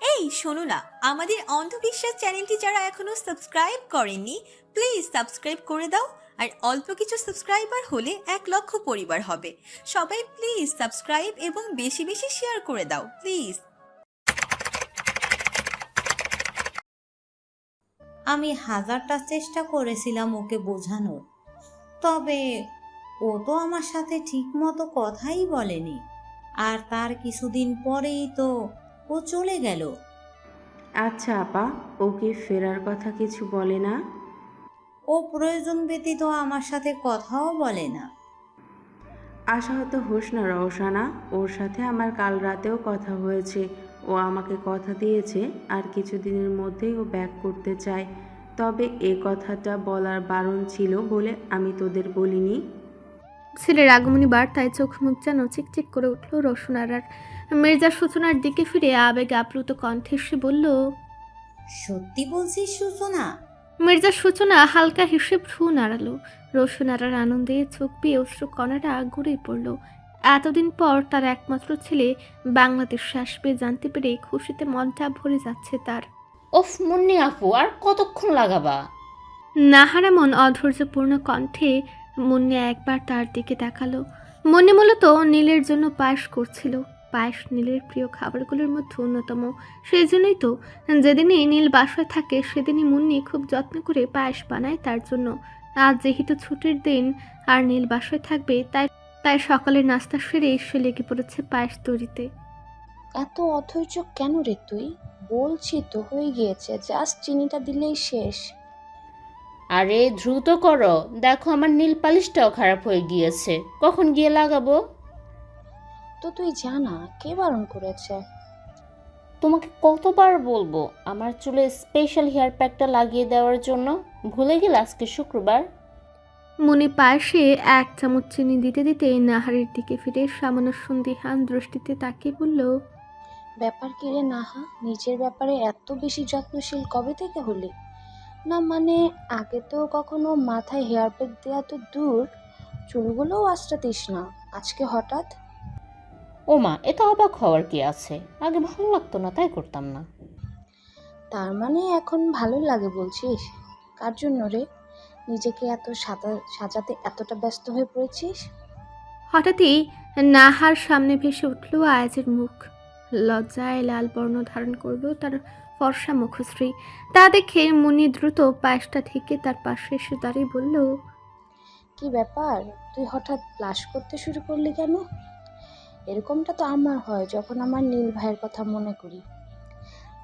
এই শোনো না, আমাদের অন্ধবিশ্বাস চ্যানেলটি যারা এখনো সাবস্ক্রাইব করেননি, প্লিজ সাবস্ক্রাইব করে দাও। আর অল্প কিছু সাবস্ক্রাইবার হলে 1 লক্ষ পরিবার হবে। সবাই প্লিজ সাবস্ক্রাইব এবং বেশি বেশি শেয়ার করে দাও প্লিজ। আমি হাজারটা চেষ্টা করেছিলাম ওকে বোঝানোর, তবে ও তো আমার সাথে ঠিক মতো কথাই বলেনি। আর তার কিছুদিন পরেই তো ও চলে গেল। আচ্ছা আপা, ওকে ফেরার কথা কিছু বলে না? ও প্রয়োজন ব্যতীত আমার সাথে কথাও বলে না। আশাহত হোস না রওশানা, ওর সাথে আমার কাল রাতেও কথা হয়েছে। ও আমাকে কথা দিয়েছে আর কিছুদিনের মধ্যেই ও ব্যাক করতে চায়। তবে এ কথাটা বলার বারণ ছিল বলে আমি তোদের বলিনি। ছেলের আগমনী বার্তায় চোখ মুখ যেন চিকচিক করে উঠল রসুনার। আর মির্জার সূচনার দিকে ফিরে আবেগে আপ্লুত কণ্ঠে সে বলল, সত্যি বলছিস সূচনা? মির্জার সূচনা হালকা হেসে ভ্রু নাড়ালো। রসুনারার আনন্দে চোখ বেয়ে অশ্রু কণাটা গড়িয়ে পড়ল। এতদিন পর তার একমাত্র ছেলে বাংলাদেশে আসবে জানতে পেরে খুশিতে মনটা ভরে যাচ্ছে তার। ওফ মুন্নি আপু, আর কতক্ষণ লাগাবা? নাহারামন অধৈর্যপূর্ণ কণ্ঠে মুন্নি একবার তার দিকে তাকালো। মনে মূলত নীলের জন্য পায়েস করছিল। পায়েস নীলের প্রিয় খাবারগুলোর মধ্যে অন্যতম। সেই জন্যই তো যেদিনই নীল বাসায় থাকে সেদিনই মুন্নি খুব যত্ন করে পায়েস বানায় তার জন্য। আজ যেহেতু ছুটির দিন আর নীল বাসায় থাকবে, তাই তাই সকালের নাস্তা সেরে এসে লেগে পড়েছে পায়েস তৈরিতে। এত অধৈর্য কেন রে তুই? বলছি তো হয়ে গিয়েছে, জাস্ট চিনিটা দিলেই শেষ। আরে দ্রুত করো, দেখো আমার নীল পালিশটাও খারাপ হয়ে গিয়েছে, কখন গিয়ে লাগাবো? তো তুই জানা, কে বারণ করেছে? তোমাকে কতবার বলবো আমার চুলে স্পেশাল হেয়ার প্যাকটা লাগিয়ে দেওয়ার জন্য? ভুলে গেলে আজকে শুক্রবার। মুনি পায়েসে 1 চামচ চিনি দিতে দিতে নাহারের দিকে ফিরে সামান্য সন্দিহান দৃষ্টিতে তাকিয়ে বলল, ব্যাপার কি রে নাহা, নিজের ব্যাপারে এত বেশি যত্নশীল কবে থেকে হলি? না মানে, আগে তো কখনো মাথায় হেয়ার প্যাক দেওয়া তো দূর, চুলগুলোও আঁচড়াতিস না, আজকে হঠাৎ? ওমা, এত অবাক হওয়ার কি আছে? আগে ভালো লাগতো না তাই করতাম না। তার মানে এখন ভালো লাগে বলছিস? কার জন্য রে? নিজেকে এত সাজাতে এতটা ব্যস্ত হয়ে পড়েছিস? হঠাৎই নাহার সামনে ভেসে উঠল আয়াজের মুখ। লজ্জায় লাল বর্ণ ধারণ করল তার ফর্সা মুখশ্রী। তা দেখে মুনি দ্রুত পায়েসটা ঢেকে তার পাশে এসে দাঁড়িয়ে বলল, কি ব্যাপার, তুই হঠাৎ ব্লাশ করতে শুরু করলি কেন? এরকমটা তো আমার হয় যখন আমার নীল ভাইয়ের কথা মনে করি।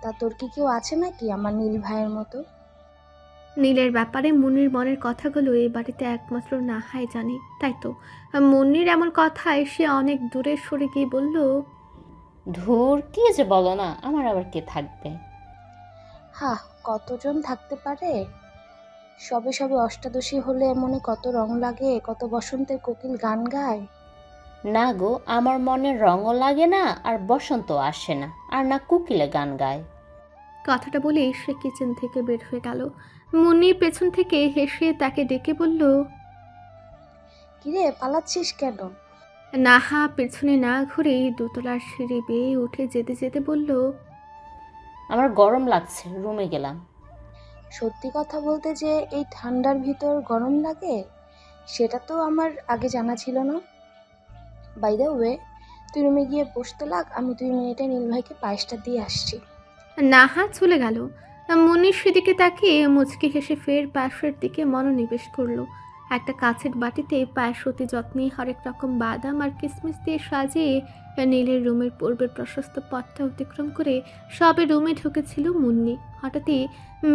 তা তোর কি কেউ আছে নাকি আমার নীল ভাইয়ের মতো? নীলের ব্যাপারে মুনির মনের কথাগুলো এই বাড়িতে একমাত্র নাহাই জানে। তাই তো মুন্নির এমন কথায় সে অনেক দূরে সরে গিয়ে বলল, ধুর, কি যে বলো না, আমার আবার কে থাকবে? হা, কতজন থাকতে পারে? সবে সবে অষ্টাদশী হলে মনে কত রং লাগে, কত বসন্তের কোকিল গান গায়। না গো, আমার মনে রঙও লাগে না, আর বসন্ত আসে না, আর না কোকিলে গান গায়। কথাটা বলে সে কিচেন থেকে বের হয়ে গেল। মুন্নি পেছন থেকে হেসে তাকে ডেকে বলল, কিরে, পালাচ্ছিস কেন? নাহা পেছনে না ঘুরে দোতলার সিঁড়ি বেয়ে উঠে যেতে যেতে বলল, আমার গরম লাগছে, রুমে গেলাম। সত্যি কথা বলতে যে এই ঠান্ডার ভিতর গরম লাগে, সেটা তো আমার আগে জানা ছিল না। বাই দ্য ওয়ে, তুই রুমে গিয়ে বসতে লাগ, আমি 2 মিনিটে নীল ভাইকে পায়েসটা দিয়ে আসছি। নাহা চলে গেল। মুন্নির সেদিকে তাকিয়ে মুচকি হেসে ফের পায়েসের দিকে মনোনিবেশ করলো। একটা কাচের বাটিতে পায়েস অতি যত্নে হরেক রকম বাদাম আর কিশমিশ দিয়ে সাজিয়ে নীলের রুমের পূর্বের প্রশস্ত পথটা অতিক্রম করে সবে রুমে ঢুকেছিল মুন্নি। হঠাৎই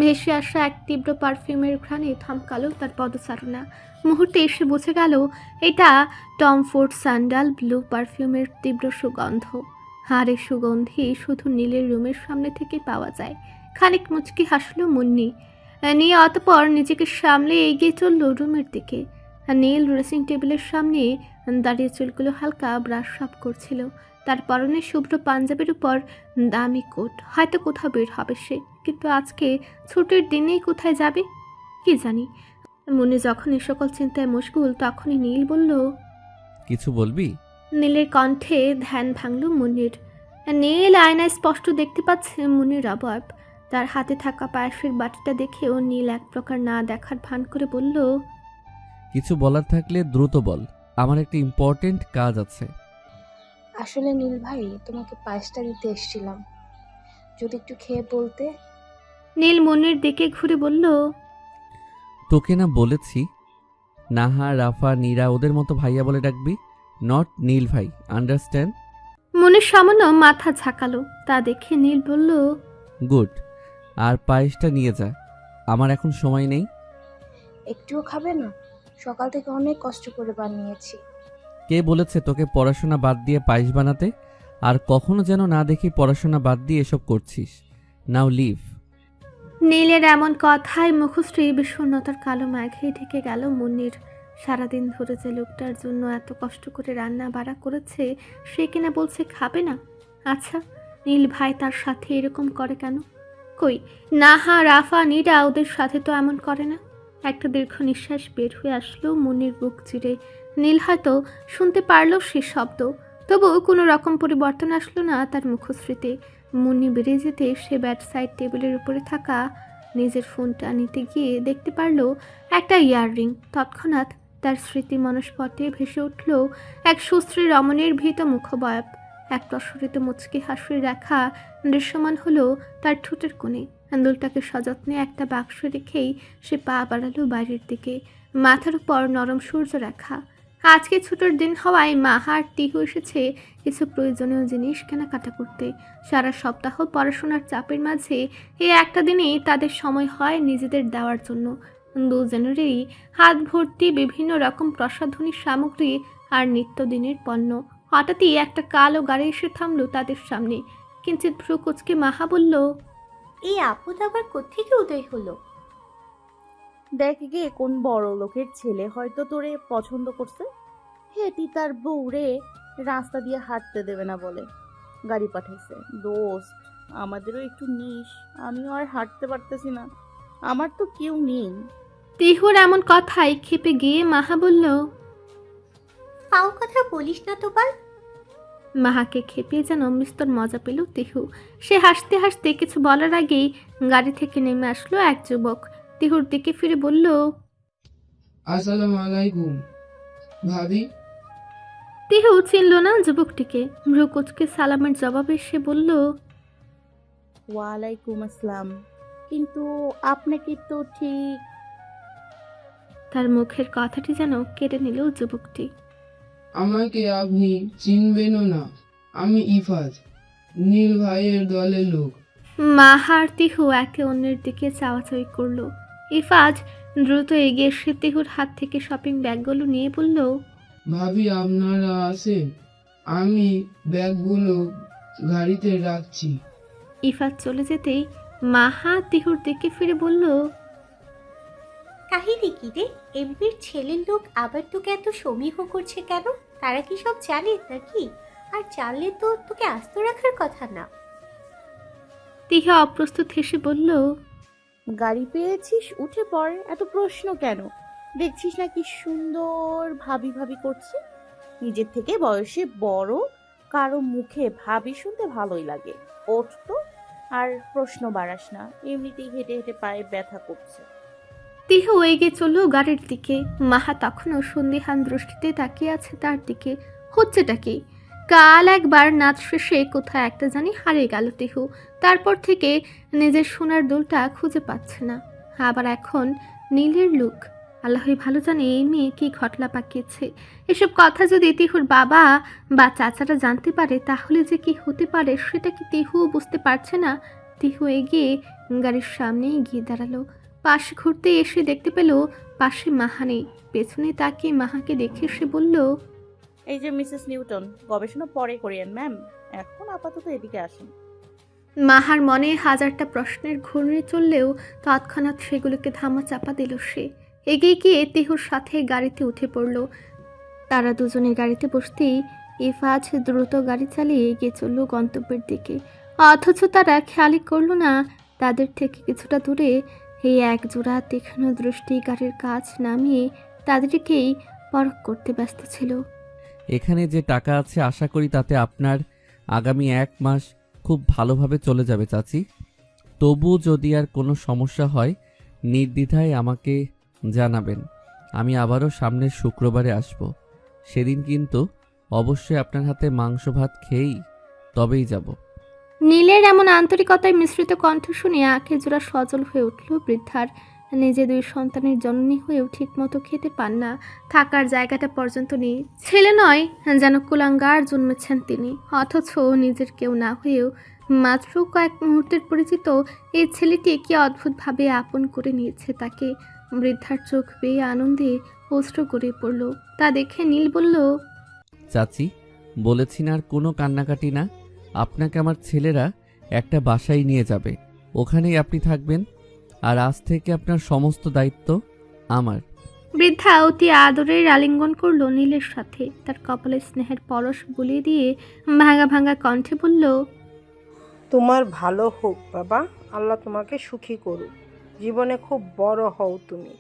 ভেসে আসা এক তীব্র পারফিউমের ঘ্রাণে থমকালো তার পদচারণা। মুহূর্তে এসে বুঝে গেল এটা টম ফোর্ড স্যান্ডাল ব্লু পারফিউমের তীব্র সুগন্ধ। আর এই সুগন্ধি শুধু নীলের রুমের সামনে থেকে পাওয়া যায়। খানিক মুচকি হাসল মুন্নি। নিয়ে অতপর নিজেকে সামলে এগিয়ে চলল রুমের দিকে। নীল ড্রেসিং টেবিলের সামনে দাঁড়িয়ে চুলগুলো হালকা ব্রাশ আপ করছিল। তার পরনে শুভ্র পাঞ্জাবের উপর দামি কোট। হয়তো কোথাও বের হবে সে, কিন্তু আজকে ছুটির দিনেই কোথায় যাবে কি জানি। মুন্নি যখন এ সকল চিন্তায় মশগুল তখনই নীল বলল, কিছু বলবি? নীলের কণ্ঠে ধ্যান ভাঙল মুন্নির। নীল আয়নায় স্পষ্ট দেখতে পাচ্ছে মুনির অবয়ব। তার হাতে থাকা পায়েসের বাটিটা দেখেও নীল এক প্রকার না দেখার ভান করে বলল, কিছু বলার থাকলে দ্রুত বল, আমার একটা ইম্পর্টেন্ট কাজ আছে। আসলে নীল ভাই, তোমাকে পায়েসটা দিতে এসেছিলাম, যদি একটু খেয়ে বলতে। নীল মুনির দিকে ঘুরে বলল, তোকে না বলেছি নাহা, রাফা, নীরা ওদের মতো ভাইয়া বলে ডাকবি, নট নীল ভাই, আন্ডারস্ট্যান্ড? মুনির সামান্য মাথা ঝাঁকালো। তা দেখে নীল বলল, গুড। আর পায়েসটা নিয়ে যা, আমার এখন সময় নেই। একটুও খাবে না? সকাল থেকে অনেক কষ্ট করে বানিয়েছি। কে বলেছে তোকে পড়াশোনা বাদ দিয়ে পায়েস বানাতে? আর কখনো যেন না দেখি পড়াশোনা বাদ দিয়ে এসব করছিস। নাও লিভ। নীলের এমন কথায় মুখশ্রী বিষণ্ণতার কালো মেঘে ঢেকে গেল মুন্নির। সারাদিন ধরে যে লোকটার জন্য এত কষ্ট করে রান্না বাড়া করেছে, সে কিনা বলছে খাবে না। আচ্ছা, নীল ভাই তার সাথে এরকম করে কেন? কই, নাহা, রাফা, নীরা ওদের সাথে তো এমন করে না। একটা দীর্ঘ নিঃশ্বাস বের হয়ে আসলো মুন্নির বুক চিরে। নীল হয়তো শুনতে পারলো সে শব্দ, তবুও কোনো রকম পরিবর্তন আসলো না তার মুখশ্রীতে। মুন্নি বেরিয়ে যেতে সে ব্যাট সাইড টেবিলের উপরে থাকা নিজের ফোনটা নিতে গিয়ে দেখতে পারল একটা ইয়াররিং। তৎক্ষণাৎ তার স্মৃতি মনস্পটে ভেসে উঠল এক সুশ্রী রমণীর ভীত মুখবয়ব। এক প্রসরিত মুচকি হাসির রেখা দৃশ্যমান হলো তার ঠোঁটের কোণে। আন্দুলটাকে সযত্নে একটা বাক্সে রেখেই সে পা বাড়ালো বাইরের দিকে। মাথার উপর নরম সূর্য রেখা। আজকে ছুটির দিন হওয়ায় মাহা আর টিহু এসেছে কিছু প্রয়োজনীয় জিনিস কেনাকাটা করতে। সারা সপ্তাহ পড়াশোনার চাপের মাঝে এই একটা দিনেই তাদের সময় হয় নিজেদের দেওয়ার জন্য। দুজনেরই হাত ভর্তি বিভিন্ন রকম প্রসাধনী সামগ্রী আর নিত্যদিনের পণ্য। হঠাৎই একটা কালো গাড়ি এসে থামলো তাদের সামনে। কিঞ্চিত ভ্রু কুচকে মাহা বলল, এই আপদ আবার কোত্থেকে উদয় হলো? দেখ গে কোন বড় লোকের ছেলে হয়তো তোরে পছন্দ করছে। হেটি তার বউরে রাস্তা দিয়ে হাঁটতে দেবে না বলে গাড়ি পাঠাইছে। দোস্ত, আমাদেরও একটু নিস, আমিও আর হাঁটতে পারতেছি না, আমার তো কেউ নেই। টিহুর এমন কথায় ক্ষেপে গিয়ে মাহা বলল, পাও কথা বলিস না তো বাল। মাহাকে খেপিয়ে যেন মিস্তর মজা পেল টিহু। সে হাসতে হাসতে কিছু বলার আগেই গাড়ি থেকে নেমে আসলো এক যুবক। টিহুর দিকে ফিরে বলল, আসসালামু আলাইকুম ভাবি। টিহু চিনল না যুবকটিকে। ভ্রু কুচকে সালামের জবাবে সে বলল, ওয়ালাইকুম আসসালাম, কিন্তু আপনাকে তো ঠিক। তার মুখের কথাটি যেন কেড়ে নিল যুবকটি। আমাকে আপনি চিনবেনও না, আমি ইফাজ, নীল ভাইয়ের দলের লোক। মাহা আর টিহু একে অন্যের দিকে চাওয়াচাওয়ি করলো। ইফাজ দ্রুত এগিয়ে এসে টিহুর হাত থেকে শপিং ব্যাগগুলো নিয়ে বলল, ভাবি আপনারা আসেন, আমি ব্যাগগুলো গাড়িতে রাখছি। ইফাজ চলে যেতেই মাহা টিহুর দিকে ফিরে বলল, কাহিনী কি রে? এমপির ছেলের লোক আবার তোকে এত সমীহ করছে কেন? তারা কি সব জানে নাকি? আর জানলে তো তোকে আস্ত রাখার কথা না। টিহু অপ্রস্তুত হেসে বলল, গাড়ি পেয়েছিস, উঠে পড়, এত প্রশ্ন কেন? দেখছিস না কি সুন্দর ভাবি ভাবি করছে। নিজের থেকে বয়সে বড় কারো মুখে ভাবি শুনতে ভালোই লাগে। ওঠ তো, আর প্রশ্ন বাড়াস না, এমনিতেই হেঁটে হেঁটে পায়ে ব্যথা করছে। টিহু এগিয়ে চলল গাড়ির দিকে। মাহা তখনও সন্দিহান দৃষ্টিতে তাকিয়ে আছে তার দিকে। হচ্ছেটা কি? কাল একবার নাচ শেষে কোথায় একটা জানি হারিয়ে গেল টিহু। তারপর থেকে নিজের সোনার দুলটা খুঁজে পাচ্ছে না। আবার এখন নীলের লুক। আল্লাহই ভালো জানে এই মেয়ে কি ঘটলা পাকিয়েছে। এসব কথা যদি টিহুর বাবা বা চাচারা জানতে পারে তাহলে যে কি হতে পারে সেটা কি টিহু বুঝতে পারছে না। টিহু এগিয়ে গাড়ির সামনে গিয়ে দাঁড়ালো। পাশে ঘুরতে এসে দেখতে পেল পাশে মাহা নেই। পেছনে তাকিয়ে মাহাকে দেখে সে বলল, এই যে মিসেস নিউটন, গবেষণা পরে করিয়েন ম্যাম, এখন আপাতত এদিকে আসেন। মাহার মনে হাজারটা প্রশ্নের ঘূর্ণি চললেও তৎক্ষণাৎ সেগুলোকে ধামা চাপা দিল সে। এগিয়ে গিয়ে টিহুর সাথে গাড়িতে উঠে পড়ল। তারা দুজনে গাড়িতে বসতেই ইফাজ দ্রুত গাড়ি চালিয়ে এগিয়ে চলল গন্তব্যের দিকে। অথচ তারা খেয়ালই করল না তাদের থেকে কিছুটা দূরে এই এক জোড়া তীক্ষ্ণ দৃষ্টি গাড়ির কাছ নামিয়ে তাদেরকেই পরখ করতে ব্যস্ত ছিল। এখানে যে টাকা আছে আশা করি তাতে আপনার আগামী 1 মাস খুব ভালোভাবে চলে যাবে চাচি। তবু যদি আর কোনো সমস্যা হয় নির্দ্বিধায় আমাকে জানাবেন। আমি আবারও সামনের শুক্রবারে আসব। সেদিন কিন্তু অবশ্যই আপনার হাতে মাংস ভাত খেয়েই তবেই যাব। নীলের এমন আন্তরিকতায় মিশ্রিত কণ্ঠ শুনে আঁখে জোড়া সজল হয়ে উঠল বৃদ্ধার। নিজে 2 সন্তানের জননী হয়েও ঠিকমতো খেতে পান না, থাকার জায়গাটা পর্যন্ত নেই। ছেলে নয় যেন কুলাঙ্গার জন্মেছেন তিনি, অথচ নিজের কেউ না হয়েও মাত্র কয়েক মুহূর্তের পরিচিত এই ছেলেটি কি অদ্ভুতভাবে আপন করে নিয়েছে তাকে। বৃদ্ধার চোখ বেয়ে আনন্দে অশ্রু গড়িয়ে পড়ল। তা দেখে নীল বলল, চাচি, বলেছি না আর কোনো কান্নাকাটি না। আপনাকে আমার ছেলেরা একটা বাসায় নিয়ে যাবে, ওখানেই আপনি থাকবেন। আর আজ থেকে আপনার সমস্ত দায়িত্ব আমার। বৃদ্ধা অতি আদরের আলিঙ্গন করল নীলের সাথে, তার কপালে স্নেহের পরশ বুলিয়ে দিয়ে ভাঙা ভাঙা কণ্ঠে বলল, তোমার ভালো হোক বাবা, আল্লাহ তোমাকে সুখী করুক, জীবনে খুব বড় হও তুমি।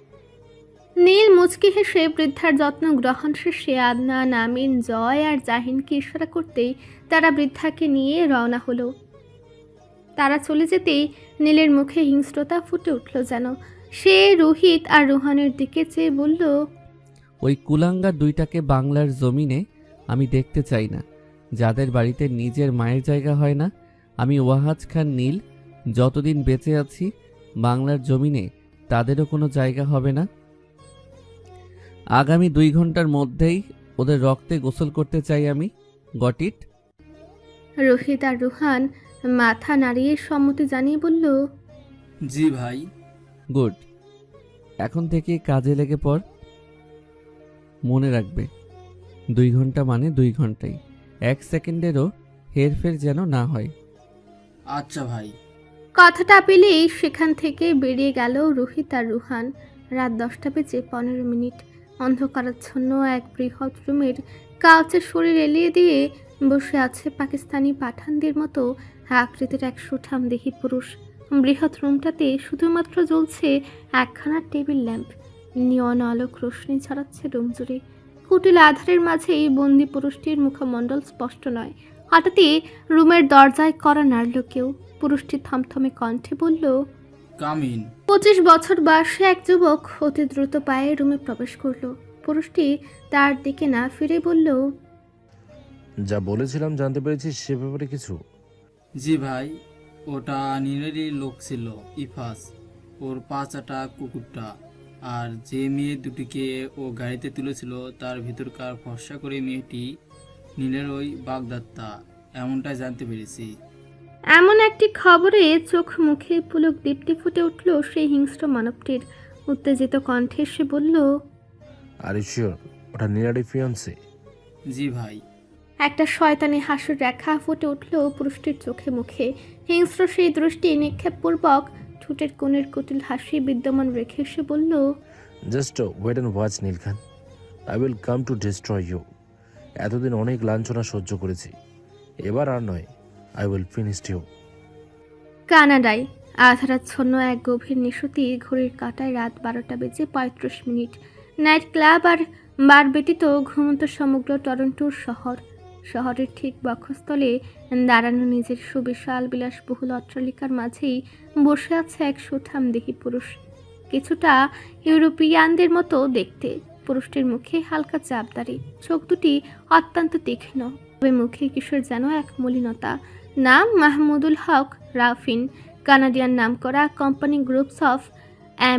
নীল মুচকি হেসে বৃদ্ধার যত্ন গ্রহণ শেষে আদনান, আমিন, জয় আর জাহিনকে ইশারা করতেই তারা বৃদ্ধাকে নিয়ে রওনা হলো। তারা চলে যেতেই নীলের মুখে হিংস্রতা ফুটে উঠল যেন। সে রোহিত আর রোহানের দিকে চেয়ে বলল, ওই কুলাঙ্গা 2টাকে বাংলার জমিনে আমি দেখতে চাই না, যাদের বাড়িতে নিজের মায়ের জায়গা হয় না। আমি ওয়াহাজ খান নীল যতদিন বেঁচে আছি বাংলার জমিনে তাদেরও কোনো জায়গা হবে না। আগামী 2 ঘন্টার মধ্যেই ওদের রক্তে গোসল করতে চাই আমি। Got it? রোহিত আর রোহান মাথা নাড়িয়ে সম্মতি জানিয়ে বলল, জি ভাই। গুড, এখন থেকে কাজে লেগে পড়। মনে রাখবে 2 ঘন্টা মানে 2 ঘন্টাই, 1 সেকেন্ডেরও হেরফের যেন না হয়। আচ্ছা ভাই। কথাটা পেলেই সেখান থেকে বেরিয়ে গেল রোহিত আর রুহান। রাত 10টা বেজে 15 মিনিট। অন্ধকারাচ্ছন্ন এক বৃহৎ রুমের কাউচে শরীর এলিয়ে দিয়ে বসে আছে পাকিস্তানি পাঠানদের মতো আকৃতির এক সুঠামদেহী পুরুষ। বৃহৎ রুমটাতে শুধুমাত্র জ্বলছে একখানা টেবিল ল্যাম্প। নিয়ন আলোক রোশনি ছড়াচ্ছে রুম জুড়ে। কুটিল আধারের মাঝেই বন্দি পুরুষটির মুখমণ্ডল স্পষ্ট নয়। হঠাৎই রুমের দরজায় কড়া নাড়ল কেউ। পুরুষটি থমথমে কণ্ঠে বলল, কামিন। 25 বছর বয়সী এক যুবক অতি দ্রুত পায়ে রুমে প্রবেশ করলো। পুরুষটি তার দিকে না ফিরে বলল, যা বলেছিলাম জানতে পেরেছিস সে ব্যাপারে কিছু? জি ভাই, ওটা নীলেরই লোক ছিল, ইফাজ, ওর 5 কুকুরটা। আর যে মেয়ে দুটিকে ও গাড়িতে তুলেছিল তার ভিতরকার ফর্সা করে মেয়েটি নীলের ওই বাগদত্তা, এমনটাই জানতে পেরেছি। এমন একটি খবরে চোখ মুখে পুলক দীপ্তি ফুটে উঠল সেই হিংস্র মানবটির। উত্তেজিত কণ্ঠে সে বলল, আর ইউ শিওর ওটা নীলারই ফিয়ান্সে? জি ভাই। একটা শয়তানি হাসির রেখা ফুটে উঠল পুরুষটির চোখে মুখে। হিংস্র সেই দৃষ্টি নিক্ষেপপূর্বক ঠোঁটের কোণের কুটিল হাসি বিদ্যমান রেখে সে বলল, just wait and watch Neelkhan, I will come to destroy you. এতদিন অনেক লাঞ্ছনা সহ্য করেছি, এবার আর নয়, আই উইল ফিনিশ ইউ। কানাডায় আধারাচ্ছন্ন এক গভীর নিশুতি ঘড়ির কাঁটায় রাত 12টা বেজে 35 মিনিট। নাইট ক্লাব আর বার ব্যতীত ঘুমন্ত সমগ্র টরন্টোর শহর। শহরের ঠিক বক্ষস্থলে দাঁড়ানো নিজের সুবিশাল বিলাসবহুল অট্টালিকার মাঝেই বসে আছে এক সুঠামদেহী পুরুষ, কিছুটা ইউরোপিয়ানদের মতো দেখতে। পুরুষটির মুখে হালকা চাপদারি, চোখ দুটি অত্যন্ত তীক্ষ্ণ, তবে মুখে কিশোর যেন এক মলিনতা। নাম মাহমুদুল হক রাফিন, কানাডিয়ান নামকরা কোম্পানি গ্রুপস অফ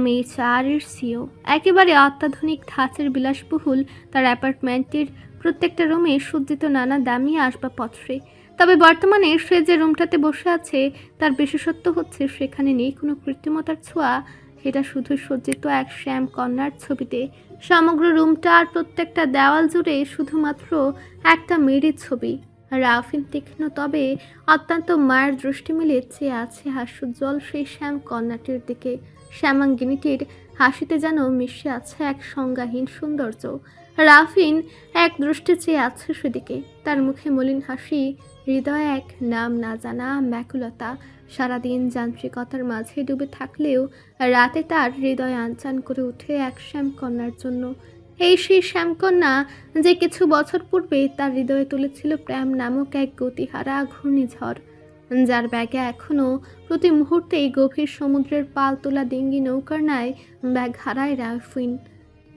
MHR এর সিও। একেবারে অত্যাধুনিক ধাঁচের বিলাসবহুল তার অ্যাপার্টমেন্টের প্রত্যেকটা রুমে সজ্জিত নানা দামি আসবাবপত্রে। তবে বর্তমানে সে যে রুমটাতে বসে আছে তার বিশেষত্ব হচ্ছে সেখানে নেই কোনো কৃত্রিমতার ছোঁয়া। এটা শুধু সজ্জিত এক শ্যাম কন্যার ছবিতে। সমগ্র রুমটার প্রত্যেকটা দেওয়াল জুড়ে শুধুমাত্র একটা মেয়ের ছবি। রাফিন তীক্ষ্ণ তবে অত্যন্ত মায়ের দৃষ্টি মিলে চেয়ে আছে হাস্যোজ্জ্বল সেই শ্যাম কন্যাটির দিকে। শ্যামাঙ্গিনীটির হাসিতে যেন মিশে আছে এক সংজ্ঞাহীন সৌন্দর্য। রাফিন এক দৃষ্টি চেয়ে আছে সেদিকে। তার মুখে মলিন হাসি, হৃদয়ে এক নাম না জানা ব্যাকুলতা। সারাদিন যান্ত্রিকতার মাঝে ডুবে থাকলেও রাতে তার হৃদয় আনচান করে ওঠে এক শ্যাম কন্যার জন্য। এই সেই শ্যামকন্যা যে কিছু বছর পূর্বে তার হৃদয়ে তুলেছিল প্রেম নামক এক গতিহারা ঘূর্ণিঝড়, যার ব্যাগে এখনও প্রতি মুহূর্তেই গভীর সমুদ্রের পাল তোলা ডিঙ্গি নৌকার ন্যায় ব্যাগ হারায় রাউফিন।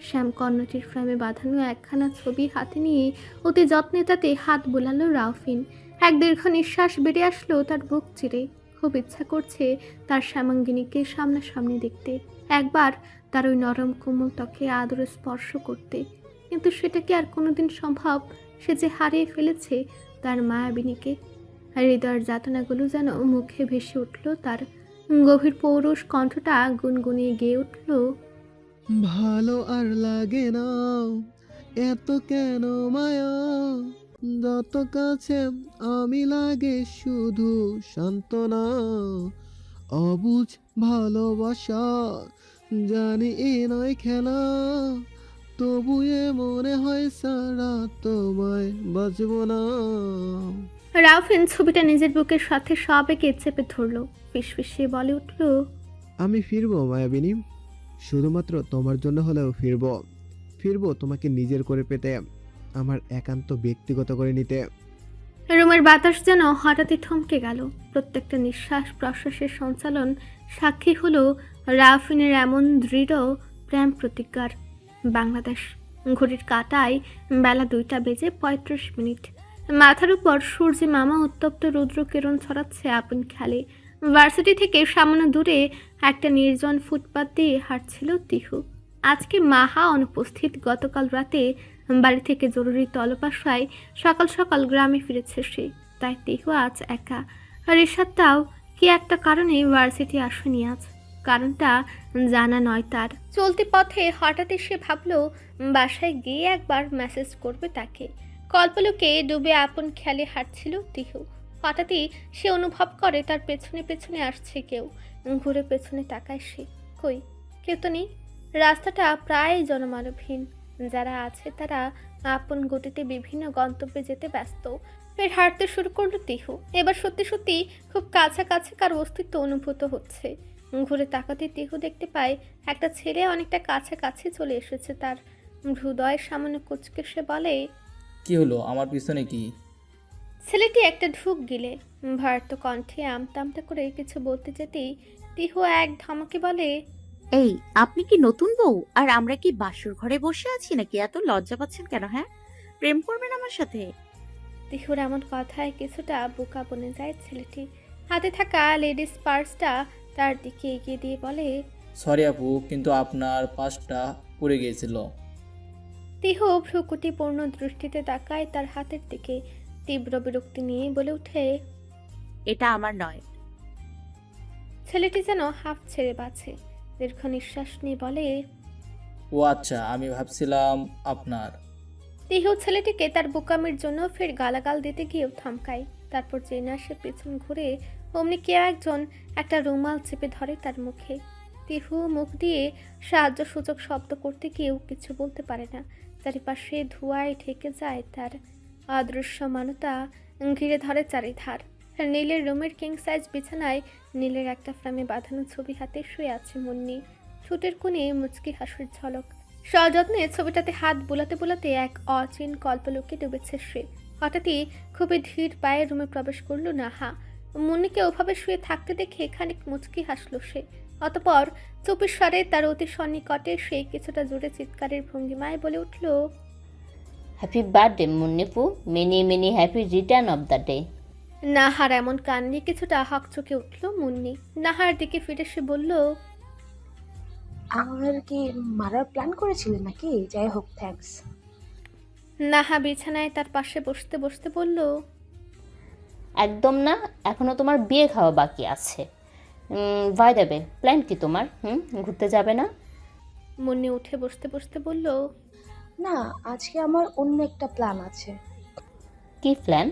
শ্যামকন্যাটির ফ্রেমে বাঁধানো একখানা ছবি হাতে নিয়ে অতি যত্নে তাতে হাত বোলালো রাউফিন। এক দীর্ঘ নিঃশ্বাস বেরিয়ে আসলো তার বুক চিরে। খুব ইচ্ছা করছে তার শ্যামাঙ্গিনীকে সামনাসামনি দেখতে, একবার তার ওই নরম কোমল ত্বকে আদরে স্পর্শ করতে, কিন্তু সেটা কি আর কোনোদিন সম্ভব? সে যে হারিয়ে ফেলেছে তার মায়াবিনীকে। হৃদয়ের যাতনাগুলো যেন মুখে ভেসে উঠল তার। গভীর পৌরুষ কণ্ঠটা গুনগুনিয়ে গেয়ে উঠল, ভালো আর লাগে না, এত কেন মায়া, যত কাছে আমি লাগে শুধু সান্ত্বনা, অবুঝ ভালোবাসা জানি এ নয় খেলা, তবু এ মনে হয় সারা তোমায় বাঁচব না। রাউফিন ছবিটা নিজের বুকের সাথে সবেগে চেপে ধরলো, ফিসফিসিয়ে বলে উঠল, আমি ফিরবো মায়াবিনী, শুধুমাত্র তোমার জন্য হলেও ফিরবো তোমাকে নিজের করে পেতে, আমার একান্ত ব্যক্তিগত করে নিতে। রুমের বাতাস যেন হঠাৎই থমকে গেল। প্রত্যেকটা নিঃশ্বাস প্রশ্বাসের সঞ্চালন সাক্ষী হলো রাউফিনের এমন দৃঢ় প্রেম প্রতিজ্ঞার। বাংলাদেশ, ঘড়ির কাঁটায় বেলা 2:35। মাথার উপর সূর্য মামা উত্তপ্ত রুদ্র কিরণ ছড়াচ্ছে আপন খেলে। ভার্সিটি থেকে সামান্য দূরে একটা নির্জন ফুটপাত দিয়ে হাঁটছিল তিহু। আজকে মাহা অনুপস্থিত। গতকাল রাতে বাড়ি থেকে জরুরি তলবাসায় সকাল সকাল গ্রামে ফিরেছে সে, তাই তিহু আজ একা। আর রিশাদটাও কি একটা কারণে ভার্সিটি আসেনি আজ, কারণটা জানা নয় তার। চলতি পথে হঠাৎই সে ভাবলো বাসায় গিয়ে একবার মেসেজ করবে তাকে। কল্পলোকে ডুবে আপন খেয়ালে হাঁটছিল তিহু। হঠাৎই সে অনুভব করে তার পেছনে পেছনে আসছে কেউ। ঘুরে পেছনে তাকায় সে, কই কেউ তো নেই। রাস্তাটা প্রায় জনমানবহীন। যারা আছে তারা আপন গতিতে বিভিন্ন গন্তব্যে যেতে ব্যস্ত। ফের হাঁটতে শুরু করলো তিহু। এবার সত্যি সত্যি খুব কাছাকাছি কার অস্তিত্ব অনুভূত হচ্ছে। ঘুরে তাকাতে তিহু দেখতে পায় একটা ছেলে অনেকটা কাছাকাছি চলে এসেছে তার। হৃদয়ের সামান্য কুচকে সে বলে, কি হলো, আমার পিছনে কি? ছেলেটি একটা ঢুক গিলে ভারত কণ্ঠে আমতা আমতা করে কিছু বলতে যেতেই তিহু এক ধমকে বলে, এই আপনি কি নতুন বউ আর আমরা কি বাসর ঘরে বসে আছি নাকি? এত লজ্জা পাচ্ছেন কেন? হ্যাঁ, প্রেম করবেন আমার সাথে? তিহুর এমন কথায় কিছুটা বোকা বনে যায় ছেলেটি। হাতে থাকা লেডিস পার্সটা তার দিকে এগিয়ে দিয়ে বলে, সরি আপু, কিন্তু আপনার পাশটা পড়ে গিয়েছিল। তিহু ভ্রুকুটিপূর্ণ দৃষ্টিতে তাকায় তার হাতের দিকে। তীব্র বিরক্তি নিয়ে বলে ওঠে, এটা আমার নয়। ছেলেটি যেন হাফ ছেড়ে বাঁচে। দীর্ঘ নিঃশ্বাস নিয়ে বলে, ও আচ্ছা, আমি ভাবছিলাম আপনার। তিহু ছেলেটিকে তার বোকামির জন্য ফের গালাগাল দিতে গিয়েও থমকায়। তারপর যে না সে পেছন ঘুরে অমনি কেউ একজন একটা রুমাল চেপে ধরে তার মুখে। তিহু মুখ দিয়ে সাহায্য সূচক শব্দ করতে গিয়েও কিছু বলতে পারে না। চারিপাশে ধোঁয়ায় ঢেকে যায় তার। অদৃশ্যমানতা ঘিরে ধরে চারিধার। নীলের রুমের কিং সাইজ বিছানায় নীলের একটা ফ্রেমে বাঁধানো ছবি হাতে শুয়ে আছে মুন্নি। ঠোঁটের কোণে মুচকি হাসির ঝলক। সযত্নে ছবিটাতে হাত বোলাতে বোলাতে এক অচিন কল্পলোকে ডুবেছে সে। হঠাৎই খুবই ধীর পায়ে রুমে প্রবেশ করলো নাহা। মুন্নিকে ওভাবে শুয়ে থাকতে দেখে খানিক মুচকি হাসলো সে। অতপর চুপির স্বরে তার অতি সন্নিকটে সে কিছুটা জোরে চিৎকারের ভঙ্গিমায় বলে উঠল, হ্যাপি বার্থডে মুন্নিপু, many many happy return of the day. নাহার এমন কান্নি কিছুটা হকচকে উঠল মুন্নি। নাহার দিকে ফিরে সে বলল, আমার কি মারার প্ল্যান করেছিলেন নাকি? যাই হোক, থ্যাঙ্কস। নাহা বিছানায় তার পাশে বসতে বসতে বলল, একদম না, এখনো তোমার বিয়ে খাওয়া বাকি আছে। বাই দ্য ওয়ে, প্ল্যান কি তোমার? ঘুরতে যাবে না? মুন্নি উঠে বসতে বসতে বলল, না, আজকে আমার অন্য একটা প্ল্যান আছে। কি প্ল্যান?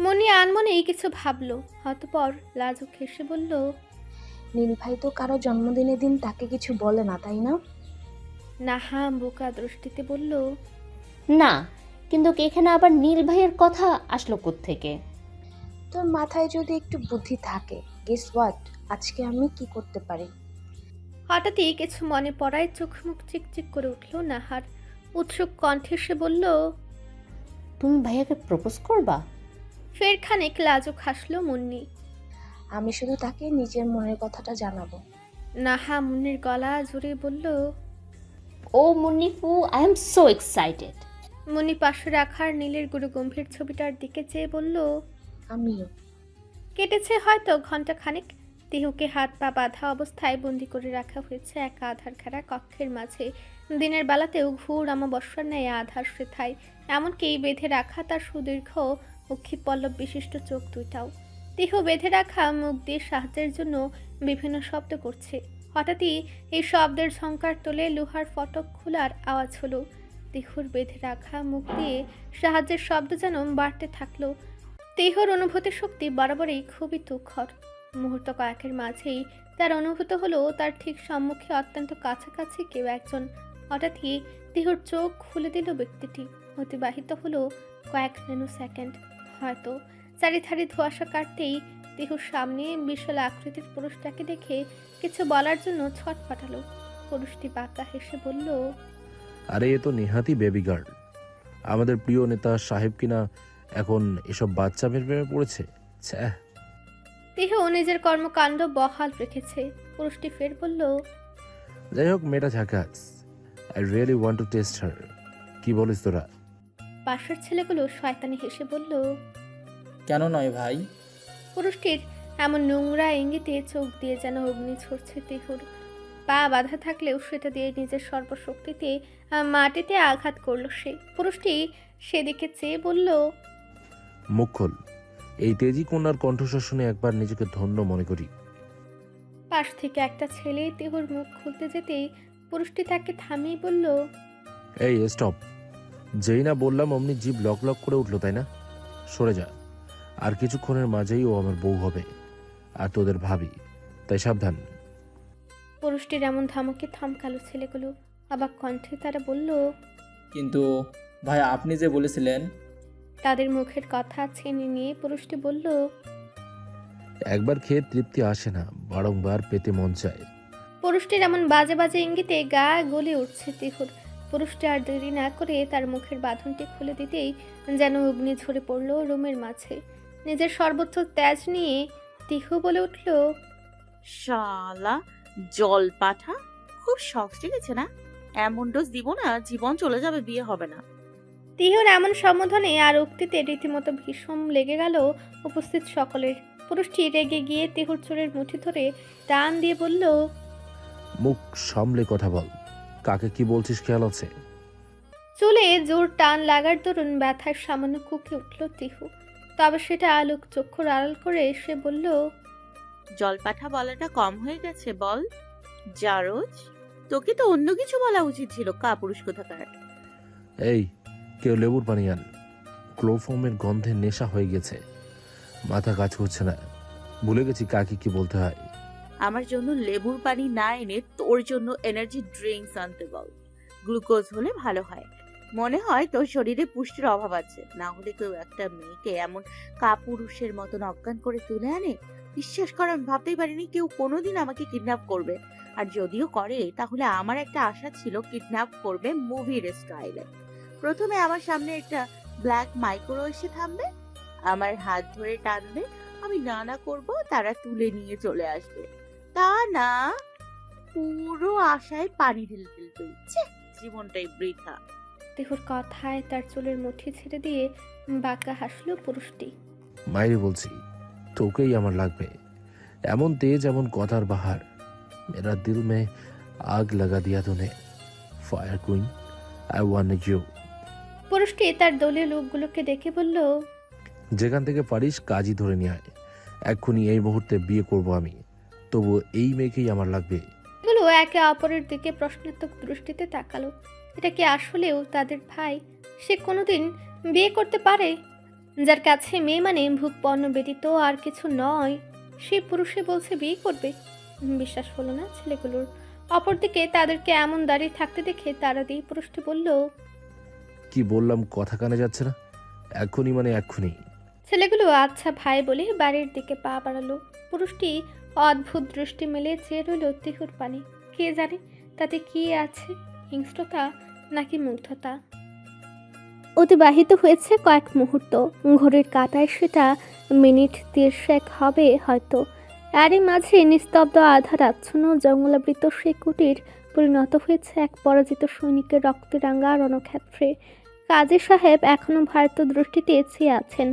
মুন্নি আনমনেই কিছু ভাবলো। অতপর লাজুক হেসে বলল, নীল ভাই তো কারো জন্মদিনের দিন তাকে কিছু বলে না, তাই না? নাহা বোকা দৃষ্টিতে বলল, না, কিন্তু এখানে আবার নীল ভাইয়ের কথা আসলো কোত্থেকে? তোর মাথায় যদি একটু বুদ্ধি থাকে, গেস হোয়াট, আজকে আমি কি করতে পারি? হঠাৎই কিছু মনে পড়ায় চোখ মুখ চিকচিক করে উঠল নাহার। উৎসুক কণ্ঠে সে বলল, তুমি ভাইয়াকে প্রপোজ করবা? ফের খানিক লাজুক হাসল মুন্নি। আমি শুধু তাকে নিজের মনের কথাটা জানাবো। নাহা মুন্নির গলা জড়িয়ে বলল। ও মুন্নিফু, I am so excited. Munni পাশে রাখার নীলের গুরু গম্ভীর ছবিটার দিকে চেয়ে বলল, আমিও। কেটেছে হয়তো ঘন্টা খানেক। তিহুকে হাত পা বাঁধা অবস্থায় বন্দি করে রাখা হয়েছে এক আধার ঘেরা কক্ষের মাঝে। দিনের বেলাতেও ঘুর অমাবস্যার ন্যায় আধার সেথায়, এমনকি বেঁধে রাখা তার সুদীর্ঘ অক্ষিপ পল্লব বিশিষ্ট চোখ দুইটাও। তিহু বেঁধে রাখা মুখ দিয়ে সাহায্যের জন্য বিভিন্ন শব্দ করছে। হঠাৎই এই শব্দের ঝংকার তোলে লোহার ফটক খোলার আওয়াজ হলো। তিহুর বেঁধে রাখা মুখ দিয়ে সাহায্যের শব্দ যেন বাড়তে থাকলো। তিহুর অনুভূতি শক্তি বরাবরই খুবই তুখর। মুহূর্ত কয়েকের মাঝেই তার অনুভূত হলো তার ঠিক সম্মুখে অত্যন্ত কাছাকাছি কেউ একজন। হঠাৎই তিহুর চোখ খুলে দিল ব্যক্তিটি। অতিবাহিত হলো কয়েক ন্যানো সেকেন্ড। হয়তো চারিধারে ধোঁয়াশা কাটতেই তিহুর সামনে বিশাল আকৃতির পুরুষটাকে দেখে কিছু বলার জন্য ছটফটালো। পুরুষটি বাঁকা হেসে বলল, আরে এ তো নেহাতি বেবি গার্ল। আমাদের প্রিয় নেতা সাহেব কিনা এখন এসব বাচ্চা মেয়ের প্রেমে পড়েছে। ছ্যাঃ। তিহু নিজের কর্মকাণ্ড বহাল রেখেছে। পুরুষটি ফের বলল, যাই হোক, মেয়েটা ঝাকাস। I really want to taste her. কি বলিস তোরা? পাশের ছেলেগুলো শয়তানি হেসে বলল, কেন নয় ভাই? পুরুষটির এমন নোংরা ইঙ্গিতে চোখ দিয়ে যেন অগ্নি ছড়ছে তিহুর। পা বাঁধা থাকলেও সেটা দিয়ে নিজের সর্বশক্তিতে মাটিতে আঘাত করল সে। পুরুষটি সেদিকে চেয়ে বলল, মুখ খোল। এই তেজি কন্যার কণ্ঠস্বর শুনে একবার নিজেকে ধন্য মনে করি। পাশ থেকে একটা ছেলে তিহুর মুখ খুলতে যেতেই পুরুষটি তাকে থামিয়ে বলল, এই স্টপ। যেই না বললাম অমনি জিভ লক লক করে উঠলো, তাই না? সরে যা। আর কিছুক্ষণের মাঝেই ও আমার বউ হবে, আর তোদের ভাবি। তাই সাবধান। পুরুষটির এমন ধমকে থমকালো ছেলেগুলো। অবাক কণ্ঠে তারা বলল, কিন্তু ভাই আপনি যে বলেছিলেন। তাদের মুখের কথা ছেনে নিয়ে পুরুষটি বলল, একবার খেয়ে তৃপ্তি আসে না, বারংবার পেতে মন চায়। পুরুষটির এমন বাজে বাজে ইঙ্গিতে গা গলে উঠছে তিহুর। পুরুষটি আর দেরি না করে তার মুখের বাঁধনটি খুলে দিতেই যেন অগ্নি ঝরে পড়ল রুমের মাঝে। নিজের সর্বোচ্চ তেজ নিয়ে তিহু বলে উঠল, শালা জল পাঠা, খুব শখ লেগেছে না? এমন ডোজ দিব না, জীবন চলে যাবে, বিয়ে হবে না। তিহুর এমন সম্বোধনে আর উক্তিতে রীতিমতো ভীষণ লেগে গেল উপস্থিত সকলের। পুরুষটি রেগে গিয়ে তিহুর চোরের মুঠি ধরে টান দিয়ে বলল, মুখ সামলে কথা বল। কাকে কি বলছিস খেয়াল আছে? চুলে জোর টান লাগার দরুন ব্যথায় সামান্য কুঁকে উঠল তিহু। তবে সেটা আলোক চক্ষুর আড়াল করে সে বলল, জল পাঠা বলাটা কম হয়ে গেছে বল। জারজ, তোকে তো অন্য কিছু বলা উচিত ছিল, কাপুরুষ কোথাকার। এই, কেউ লেবুর পানি আন। ক্লোফোমের গন্ধে নেশা হয়ে গেছে, মাথা কাজ করছে না। ভুলে গেছি কাকে কি বলতে হয়। আমার জন্য লেবুর পানি না এনে তোর জন্য এনার্জি ড্রিঙ্কস আনতে বল। গ্লুকোজ হলে ভালো হয়। মনে হয় তোর শরীরে পুষ্টির অভাব আছে, না হলে কেউ একটা মেয়েকে এমন কাপুরুষের মতন অজ্ঞান করে তুলে আনে? বিশ্বাস কর, আমি ভাবতেই পারিনি কেউ কোনোদিন আমাকে কিডন্যাপ করবে। আর যদিও করে, তাহলে আমার একটা আশা ছিল কিডন্যাপ করবে মুভির স্টাইলে। প্রথমে আমার সামনে একটা ব্ল্যাক মাইক্রো এসে থামবে, আমার হাত ধরে টানবে, আমি নানা করব, তারা তুলে নিয়ে চলে আসবে। তা না, পুরো আশায় পানি ঢেলে ফেলতে ইচ্ছে, জীবনটাই বৃথা। তিহুর কথায় তার চুলের মুঠি ছেড়ে দিয়ে বাঁকা হাসলো পুরুষটি। মাইরে বলছি, তোকেই আমার লাগবে। এমন তেজ, এমন কথার বাহার। মেরা দিল মে আগ লাগা দিয়া তুনে। Fire queen, I want you. পুরুষটি তার দলীয় লোকগুলোকে ডেকে বলল, যেখান থেকে পারিস কাজই ধরে নিয়ে আয়। এক্ষুনি এই মুহূর্তে বিয়ে করব আমি। তবু এই মেয়েকেই আমার লাগবে। এগুলো একে অপরের দিকে প্রশ্নাত্মক দৃষ্টিতে তাকালো। এটা কি আসলেও তাদের ভাই? সে কোনোদিন বিয়ে করতে পারে? যার কাছে মেয়ে মানে ভোগ পণ্য ব্যতীত আর কিছু নয়, সেই পুরুষে বলছে বিয়ে করবে। বিশ্বাস হলো না ছেলেগুলোর। অপরদিকে তাদেরকে এমন দাঁড়িয়ে থাকতে দেখে তারা দিয়ে পুরুষটি বলল, কি বললাম কথা কানে যাচ্ছে না? এক্ষুনি মানে এক্ষুনি। ছেলেগুলো আচ্ছা ভাই বলে বাড়ির দিকে পা বাড়ালো। পুরুষটি অদ্ভুত দৃষ্টি মেলে চেয়ে রইল তিহুর পানে। কে জানে তাতে কি আছে, হিংস্রতা নাকি মুগ্ধতা? অতিবাহিত হয়েছে কয়েক মুহূর্ত, ঘড়ির কাঁটায় সেটা মিনিট 30 হবে হয়তো। এরই মাঝে নিস্তব্ধ আধার আচ্ছন্ন জঙ্গলাবৃত সে কুটির পরিণত হয়েছে এক পরাজিত সৈনিকের রক্তরাঙ্গা রণক্ষেত্রে। কাজী সাহেব এখনো ভারত দৃষ্টিতে চেয়ে আছেন।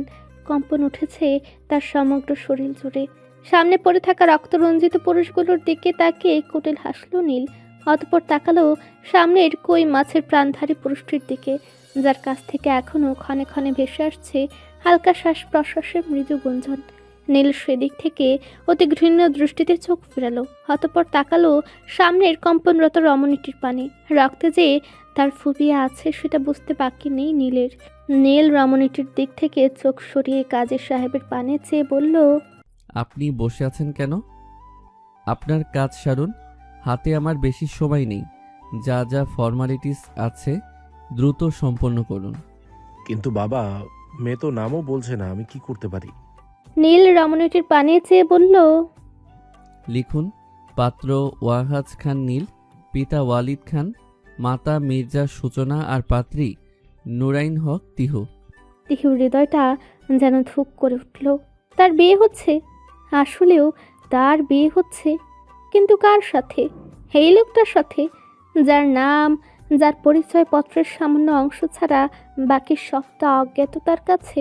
কম্পন উঠেছে তার সমগ্র শরীর জুড়ে। সামনে পড়ে থাকা রক্তরঞ্জিত পুরুষগুলোর দিকে তাকিয়ে কুটিল হাসল নীল। অতঃপর তাকালো সামনের কই মাছের প্রাণধারী পুরুষটির দিকে, যার কাছ থেকে এখনো ক্ষণে ক্ষণে ভেসে আসছে হালকা শ্বাস প্রশ্বাসের মৃদু গুঞ্জন। নীল সেদিক থেকে অতি ঘৃণ্য দৃষ্টিতে চোখ ফেরালো। অতঃপর তাকালো সামনের কম্পনরত রমণীটির পানে। রক্তে যে তার ফুপিয়ে আছে সেটা বুঝতে বাকি নেই নীলের। নীল রমণীটির দিক থেকে চোখ সরিয়ে কাজী সাহেবের পানে চেয়ে বলল, আপনি বসে আছেন কেন? আপনার কাজ সারুন, হাতে আমার বেশি সময় নেই। যা যা ফর্মালিটিস আছে দ্রুত সম্পন্ন করুন। কিন্তু বাবা, মেয়ে তো নামও বলছে না, আমি কি করতে পারি? নীল রমণীটির পানে চেয়ে বলল, লিখুন, পাত্র ওয়াহাজ খান নীল, পিতা ওয়ালিদ খান, মাতা মির্জা সূচনা আর পাত্রী নুরাইন হক তিহু। তিহুর হৃদয়টা যেন ধুপ করে উঠল। তার বিয়ে হচ্ছে, আসলেও তার বিয়ে হচ্ছে, কিন্তু কার সাথে? এই লোকটার সাথে, যার নাম, যার পরিচয়পত্রের সামান্য অংশ ছাড়া বাকি সবটা অজ্ঞাত তার কাছে।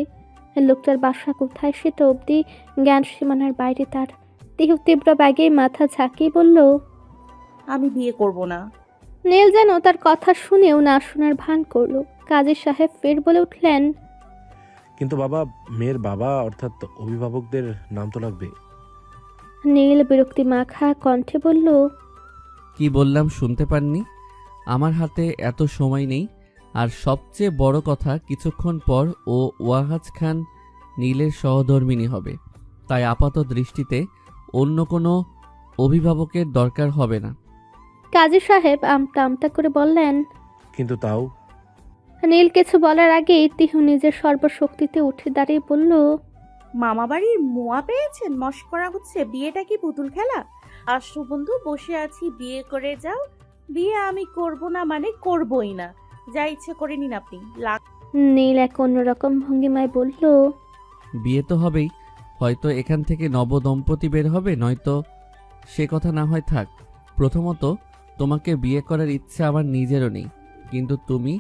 লোকটার বাসা কোথায় সেটা অবধি জ্ঞান সীমানার বাইরে তার। তিহু তীব্র ব্যাগে মাথা ঝাঁকিয়ে বলল, আমি বিয়ে করব না। নীল যেন তার কথা শুনেও না শোনার ভান করলো। কাজী সাহেব ফের বলে উঠলেন, কিন্তু বাবা, মেয়ের বাবা অর্থাৎ অভিভাবকদের নাম তো লাগবে। নীল বিরক্তি মাখা কণ্ঠে বলল, কি বললাম শুনতে পাননি? আমার হাতে এত সময় নেই। আর সবচেয়ে বড় কথা, কিছুক্ষণ পর ও ওয়াহাজ খান নীলের সহধর্মিণী হবে। তাই আপাত দৃষ্টিতে অন্য কোনো অভিভাবকের দরকার হবে না। কাজী সাহেব আমতা আমতা করে বললেন। কিন্তু তাও। নীল কিছু বলার আগেই তিহু নিজের সর্বশক্তিতে উঠে দাঁড়িয়ে বলল, মামা বাড়ির মোয়া পেয়েছেন? মস্করা হচ্ছে? বিয়েটা কি পুতুল খেলা? আসো বন্ধু, বসে আছি, বিয়ে করে যাও। বিয়ে আমি করব না মানে করবই না, যা ইচ্ছে করে নিন আপনি। নীল এক অন্যরকম ভঙ্গিমায় বলল, বিয়ে তো হবেই, হয়তো এখান থেকে নবদম্পতি বের হবে, নয়তো সে কথা না হয় থাক। প্রথমত, তোমাকে বিয়ে করার ইচ্ছে আমার নিজেরও নেই, কিন্তু তুমি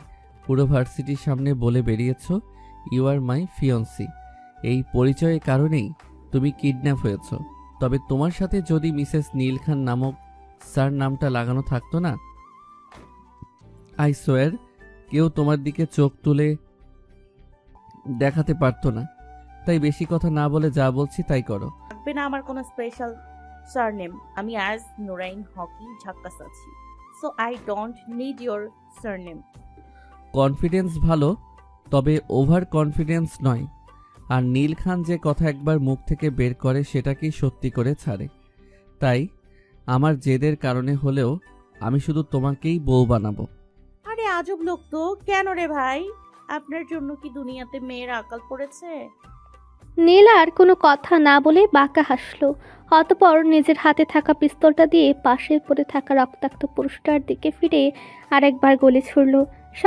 পুরো ভার্সিটির সামনে বলে বেরিয়েছ ইউ আর মাই ফিয়ন্সি। এই পরিচয়ের কারণেই তুমি কিডন্যাপ হয়েছ। তবে তোমার সাথে যদি মিসেস নীল খান নামক স্যার নামটা লাগানো থাকতো না, আই সোয়ার কেউ তোমার দিকে চোখ তুলে দেখাতে পারতো না। তাই বেশি কথা না বলে যা বলছি তাই করো। লাগবে না আমার কোনো স্পেশাল সারনেম। আমি অ্যাজ নুরাইন হকি ঝাক্কাস আছি, so I don't need your surname. Confidence ভালো, তবে ওভার কনফিডেন্স নয়। আর নীল খান যে কথা একবার মুখ থেকে বের করে সেটাকেই সত্যি করে ছাড়ে। তাই আমার জেদের কারণে হলেও আমি শুধু তোমাকেই বউ বানাবো। আরে আজব লোক তো। কেন রে ভাই, আপনার জন্য কি দুনিয়াতে মেয়ের আকাল পড়েছে? নীল আর কোনো কথা না বলে বাঁকা হাসলো। অতঃপর নিজের হাতে থাকা পিস্তলটা দিয়ে পাশে পড়ে থাকা রক্তাক্ত পুরুষটার দিকে ফিরে আরেকবার গুলি ছুড়ল।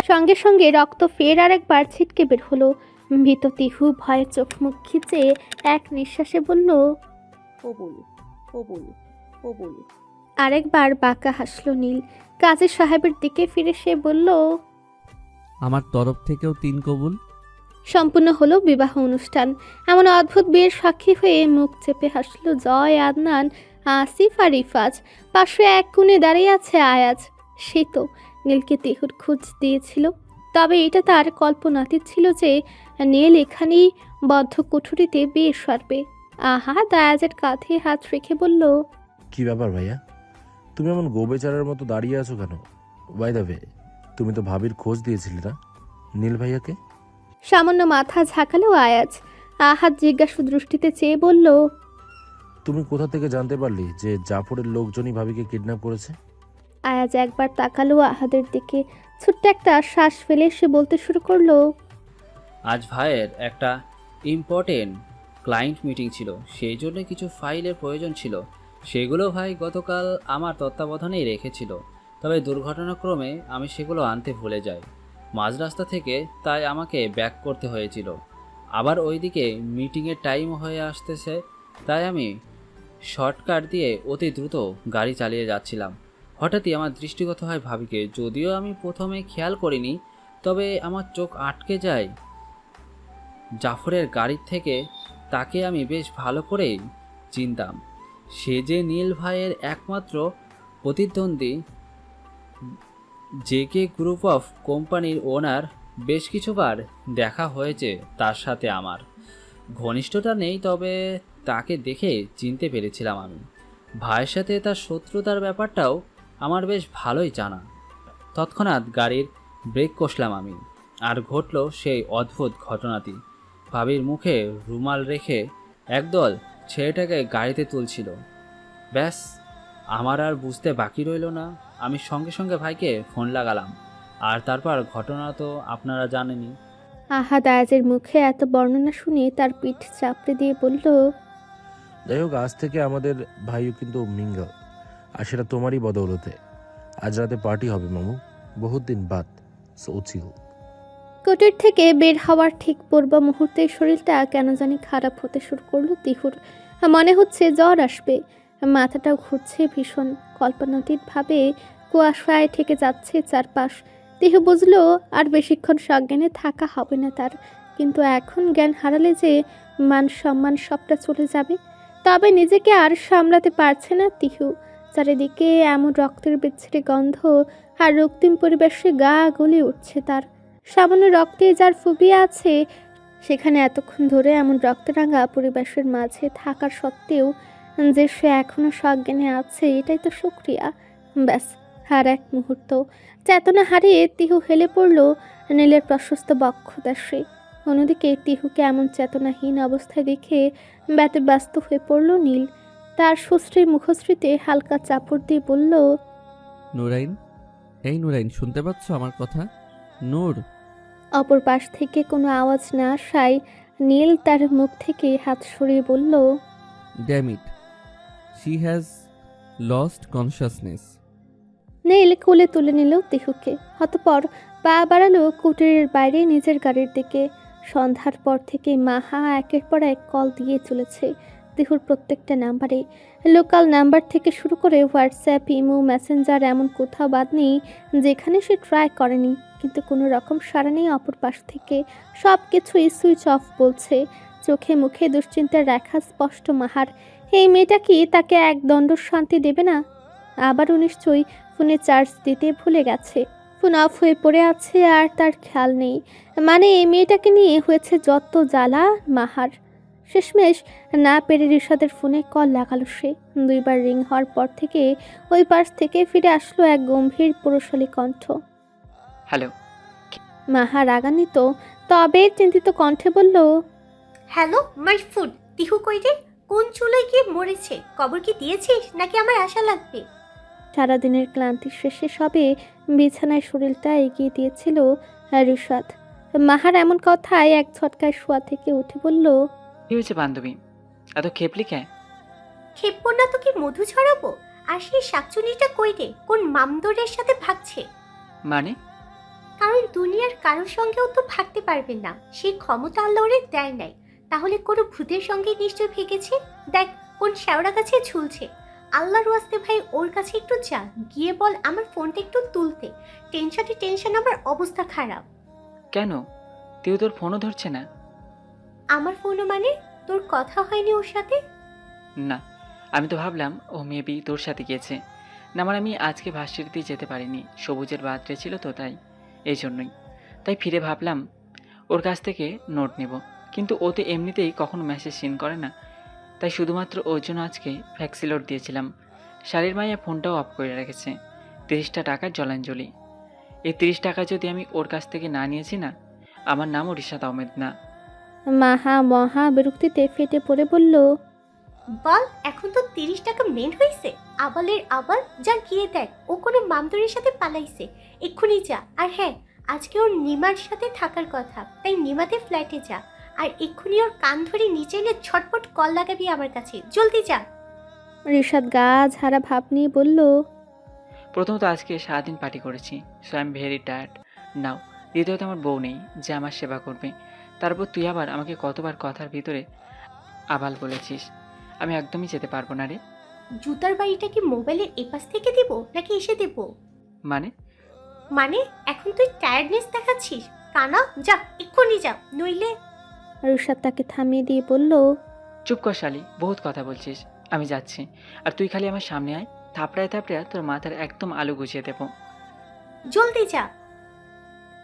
সঙ্গে সঙ্গে রক্ত ফের আরেকবার ছিটকে বের হলো। ভীত তিহু ভয়ে চোখ মুখ খিচে এক নিঃশ্বাসে বলল, কবুল কবুল কবুল। আরেকবার বাঁকা হাসলো নীল। কাজী সাহেবের দিকে ফিরে সে বলল, আমার তরফ থেকেও 3 কবুল। সম্পূর্ণ হলো বিবাহ অনুষ্ঠান। এমন অদ্ভুত বিয়ের সাক্ষী হয়ে মুখ চেপে হাসলো জয়, আদনান, আসিফ আর রিফাজ। পাশে এক কোণে দাঁড়িয়ে আছে আয়াজ। সে তো নীলকে তিহুর খোঁজ দিয়েছিল, তবে এটা তার কল্পনাতীত ছিল যে নীল এখানেই বদ্ধ কুঠুরিতে বিয়ে সারবে। আহাদ আয়াজের কাঁধে হাত রেখে বলল, কি ব্যাপার ভাইয়া, তুমি এমন গোবেচারের মতো দাঁড়িয়ে আছো কেন? বাই দ্য ওয়ে, তুমি তো ভাবির খোঁজ দিয়েছিলে না নীল ভাইয়াকে? সামান্য মাথা ঝাঁকালো আয়াজ। আহাদ জিজ্ঞাসু দৃষ্টিতে চেয়ে বলল, তুমি কোথা থেকে জানতে পারলি যে জাফরের লোকজনই ভাবিকে কিডন্যাপ করেছে? আয়াজ একবার তাকালো আহাদের দিকে। ছোট্ট একটা শ্বাস ফেলে সে বলতে শুরু করলো, আজ ভাইয়ের একটা ইম্পর্টেন্ট ক্লায়েন্ট মিটিং ছিল, সেই জন্য কিছু ফাইলের প্রয়োজন ছিল। সেগুলো ভাই গতকাল আমার তত্ত্বাবধানেই রেখেছিল। তবে দুর্ঘটনাক্রমে আমি সেগুলো আনতে ভুলে যাই মাঝ রাস্তা থেকে, তাই আমাকে ব্যাক করতে হয়েছিল। আবার ওইদিকে মিটিংয়ের টাইম হয়ে আসতেছে, তাই আমি শর্টকাট দিয়ে অতি দ্রুত গাড়ি চালিয়ে যাচ্ছিলাম। হঠাৎই আমার দৃষ্টিগত হয় ভাবিকে। যদিও আমি প্রথমে খেয়াল করিনি, তবে আমার চোখ আটকে যায় জাফরের গাড়ির থেকে। তাকে আমি বেশ ভালো করেই চিনতাম। সে যে নীল ভাইয়ের একমাত্র প্রতিদ্বন্দ্বী। জেকে গ্রুপ অফ কোম্পানির ওনার। বেশ কিছুবার দেখা হয়েছে তার সাথে আমার। ঘনিষ্ঠতা নেই, তবে তাকে দেখে চিনতে পেরেছিলাম আমি। ভাইয়ের সাথে তার শত্রুতার ব্যাপারটাও আমার বেশ ভালোই জানা। তৎক্ষণাৎ গাড়ির ব্রেক কষলাম আমি, আর ঘটল সেই অদ্ভুত ঘটনাটি। ভাবির মুখে রুমাল রেখে একদল ছেলেটাকে গাড়িতে তুলছিল। ব্যাস, আমার আর বুঝতে বাকি রইল না। আমি সঙ্গে সঙ্গে ভাইকে ফোন লাগালাম, আর তারপর ঘটনা তো আপনারা জানেনই। আহাদ আয়াজের মুখে এত বর্ণনা শুনে তার পিঠ চাপড়ে দিয়ে বলল, যাই হোক, আজ থেকে আমাদের ভাইও কিন্তু মিঙ্গল, আর সেটা তোমারই বদৌলতে। আজ রাতে পার্টি হবে মামু, বহুত দিন বাদ। সো চিল। কোর্টের থেকে বের হওয়ার ঠিক পূর্ব মুহূর্তে শরীরটা কেন জানি খারাপ হতে শুরু করলো তিহুর। মনে হচ্ছে জ্বর আসবে, মাথাটাও ঘুরছে ভীষণ। কল্পনাতীতভাবে কুয়াশায় ঠেকে যাচ্ছে চারপাশ। তিহু বুঝলো আর বেশিক্ষণ সজ্ঞানে থাকা হবে না তার, কিন্তু এখন জ্ঞান হারালে যে মান সম্মান সবটা চলে যাবে। তবে নিজেকে আর সামলাতে পারছে না তিহু। চারিদিকে এমন রক্তের বিচ্ছিরি গন্ধ আর রক্তিম পরিবেশে গা গলে উঠছে তার। সামান্য রক্তে যার ফুবিয়ে আছে, সেখানে এতক্ষণ ধরে এমন রক্তরাঙা পরিবেশের মাঝে থাকার সত্ত্বেও যে সে এখনো সজ্ঞানে আছে, এটাই তো শুকরিয়া। ব্যাস, আর এক মুহূর্ত চেতনা হারিয়ে তিহু হেলে পড়ল নীলের প্রশস্ত বক্ষদেশে। অন্যদিকে তিহুকে এমন চেতনাহীন অবস্থায় দেখে ব্যতিব্যস্ত হয়ে পড়ল নীল। তার সুশ্রী মুখশ্রীতে হালকা চাপড় দিয়ে বলল, নুরাইন, এই নুরাইন, শুনতে পাচ্ছ আমার কথা? নূর। অপর পাশ থেকে কোনো আওয়াজ না আসায় নীল তার মুখ থেকে হাত সরিয়ে বলল, damn it, she has lost consciousness. Neel কোলে তুলে নিল তিহুকে। অতঃপর পা বাড়ালো কুটিরের বাইরে নিজের গাড়ির দিকে। সন্ধ্যার পর থেকে মাহা একের পর এক কল দিয়ে চলেছে তিহুর প্রত্যেকটা নাম্বারে। লোকাল নাম্বার থেকে শুরু করে হোয়াটসঅ্যাপ, ইমো, মেসেঞ্জার, এমন কোথাও বাদ নেই যেখানে সে ট্রাই করেনি। কিন্তু কোনো রকম সাড়া নেই অপর পাশ থেকে। সব কিছুই সুইচ অফ বলছে। চোখে মুখে দুশ্চিন্তার রেখা স্পষ্ট মাহার। এই মেয়েটা কি তাকে এক দণ্ড শান্তি দেবে না? আবারও নিশ্চয়ই ফোনে চার্জ দিতে ভুলে গেছে। ফোন অফ হয়ে পড়ে আছে আর তার খেয়াল নেই। মানে এই মেয়েটাকে নিয়ে হয়েছে যত জ্বালা মাহার। শেষমেশ না পেরে রিশাদের ফোনে কল লাগালো সে। দুইবার রিং হওয়ার পর থেকে ওই পাশ থেকে ফিরে আসলো এক গম্ভীর পুরুষালী কণ্ঠ। হ্যালো। মাহা রাগান্বিত তবে চিন্তিত কণ্ঠে বলল, হ্যালো মাই ফুড, তিহু কই রে? কোন চুলোয় গিয়ে মরেছে? কবর কি দিয়েছিস নাকি আমার আশা লাগবে? সারাদিনের ক্লান্তি শেষে সবে বিছানায় শরীরটা এগিয়ে দিয়েছিল রিশাদ। মাহার এমন কথায় এক ঝটকায় শোয়া থেকে উঠে বলল, কি হয়েছে বান্ধবী, এত খেপলি কে? খেপবো না তো কি মধু ছড়াবো? আর সেই শাকচুনিটা কই রে? কোন মামদরের সাথে ভাগছে? মানে? কারণ দুনিয়ার কারোর সঙ্গেও তো ভাগতে পারবে না, সেই ক্ষমতা আল্লাহরে দেয় নাই। তাহলে কোনো ভূতের সঙ্গে নিশ্চয় ভেগেছে। দেখ কোন শ্যাওড়া গাছে ঝুলছে। আল্লাহর ওয়াস্তে ভাই ওর কাছে একটু যা, গিয়ে বল আমার ফোনটা একটু তুলতে। টেনশন আমার অবস্থা খারাপ। কেন? তুই তোর ফোনও ধরছে না? আমার ফোনও মানে? তোর কথা হয়নি ওর সাথে? না, আমি তো ভাবলাম ও মেবি তোর সাথে গিয়েছে। না, মানে আমি আজকে ভার্সিটিতে যেতে পারিনি, সবুজের বার্থডে ছিল তো, তাই এই জন্যই। তাই ফিরে ভাবলাম ওর কাছ থেকে নোট নেব, কিন্তু ও তো এমনিতেই কখনো মেসেজ সিন করে না, তাই শুধুমাত্র ওর জন্য আজকে ফ্যাক্সিলোড দিয়েছিলাম। শাড়ির মাইয়া ফোনটাও অফ করে রেখেছে। 30টা টাকার জলাঞ্জলি। এই 30 টাকা যদি আমি ওর কাছ থেকে না নিয়েছি না, আমার নামও রিশাদ আহমেদ না। মাহা মহা বিরক্তিতে ফেটে পড়ে বলল, বল এখন তো 30 টাকা মেন হয়েছে। আবালের আবাল, যা গিয়ে দেখ ও কোনো মামদরের সাথে পালাইছে। এক্ষুনি যা। আর হ্যাঁ, আজকে ওর নিমার সাথে থাকার কথা, তাই নিমাতে ফ্ল্যাটে যা। আর এক্ষুনি ওর কান ধরে নিচে এনে ছটপট কল লাগাবি আমার কাছে। জলদি যা। রিশাদ গা ঝাড়া ভাব নিয়ে বলল, প্রথমত আজকে সারাদিন পার্টি করেছি, so I am very tired now. দ্বিতীয়ত আমার বউ নেই যে আমার সেবা করবে। তারপর তুই আবার আমাকে কতবার কথার ভিতরে আবাল বলেছিস। আমি একদমই যেতে পারবো না রে। জুতার বাড়িটা কি মোবাইলের এপাশ থেকে দিব নাকি এসে দেব? মানে এখন তুই টায়ার্ডনেস দেখাচ্ছিস? কানা যা, এক্ষুনি যা, নইলে। রুশাদ তাকে থামিয়ে দিয়ে বলল, চুপ কর শালি, বহুত কথা বলছিস। আমি যাচ্ছি, আর তুই খালি আমার সামনে আয়, থাপড়ায় থাপড়ায় তোর মাথার একদম আলু গুছিয়ে দেবো। জলদি যা।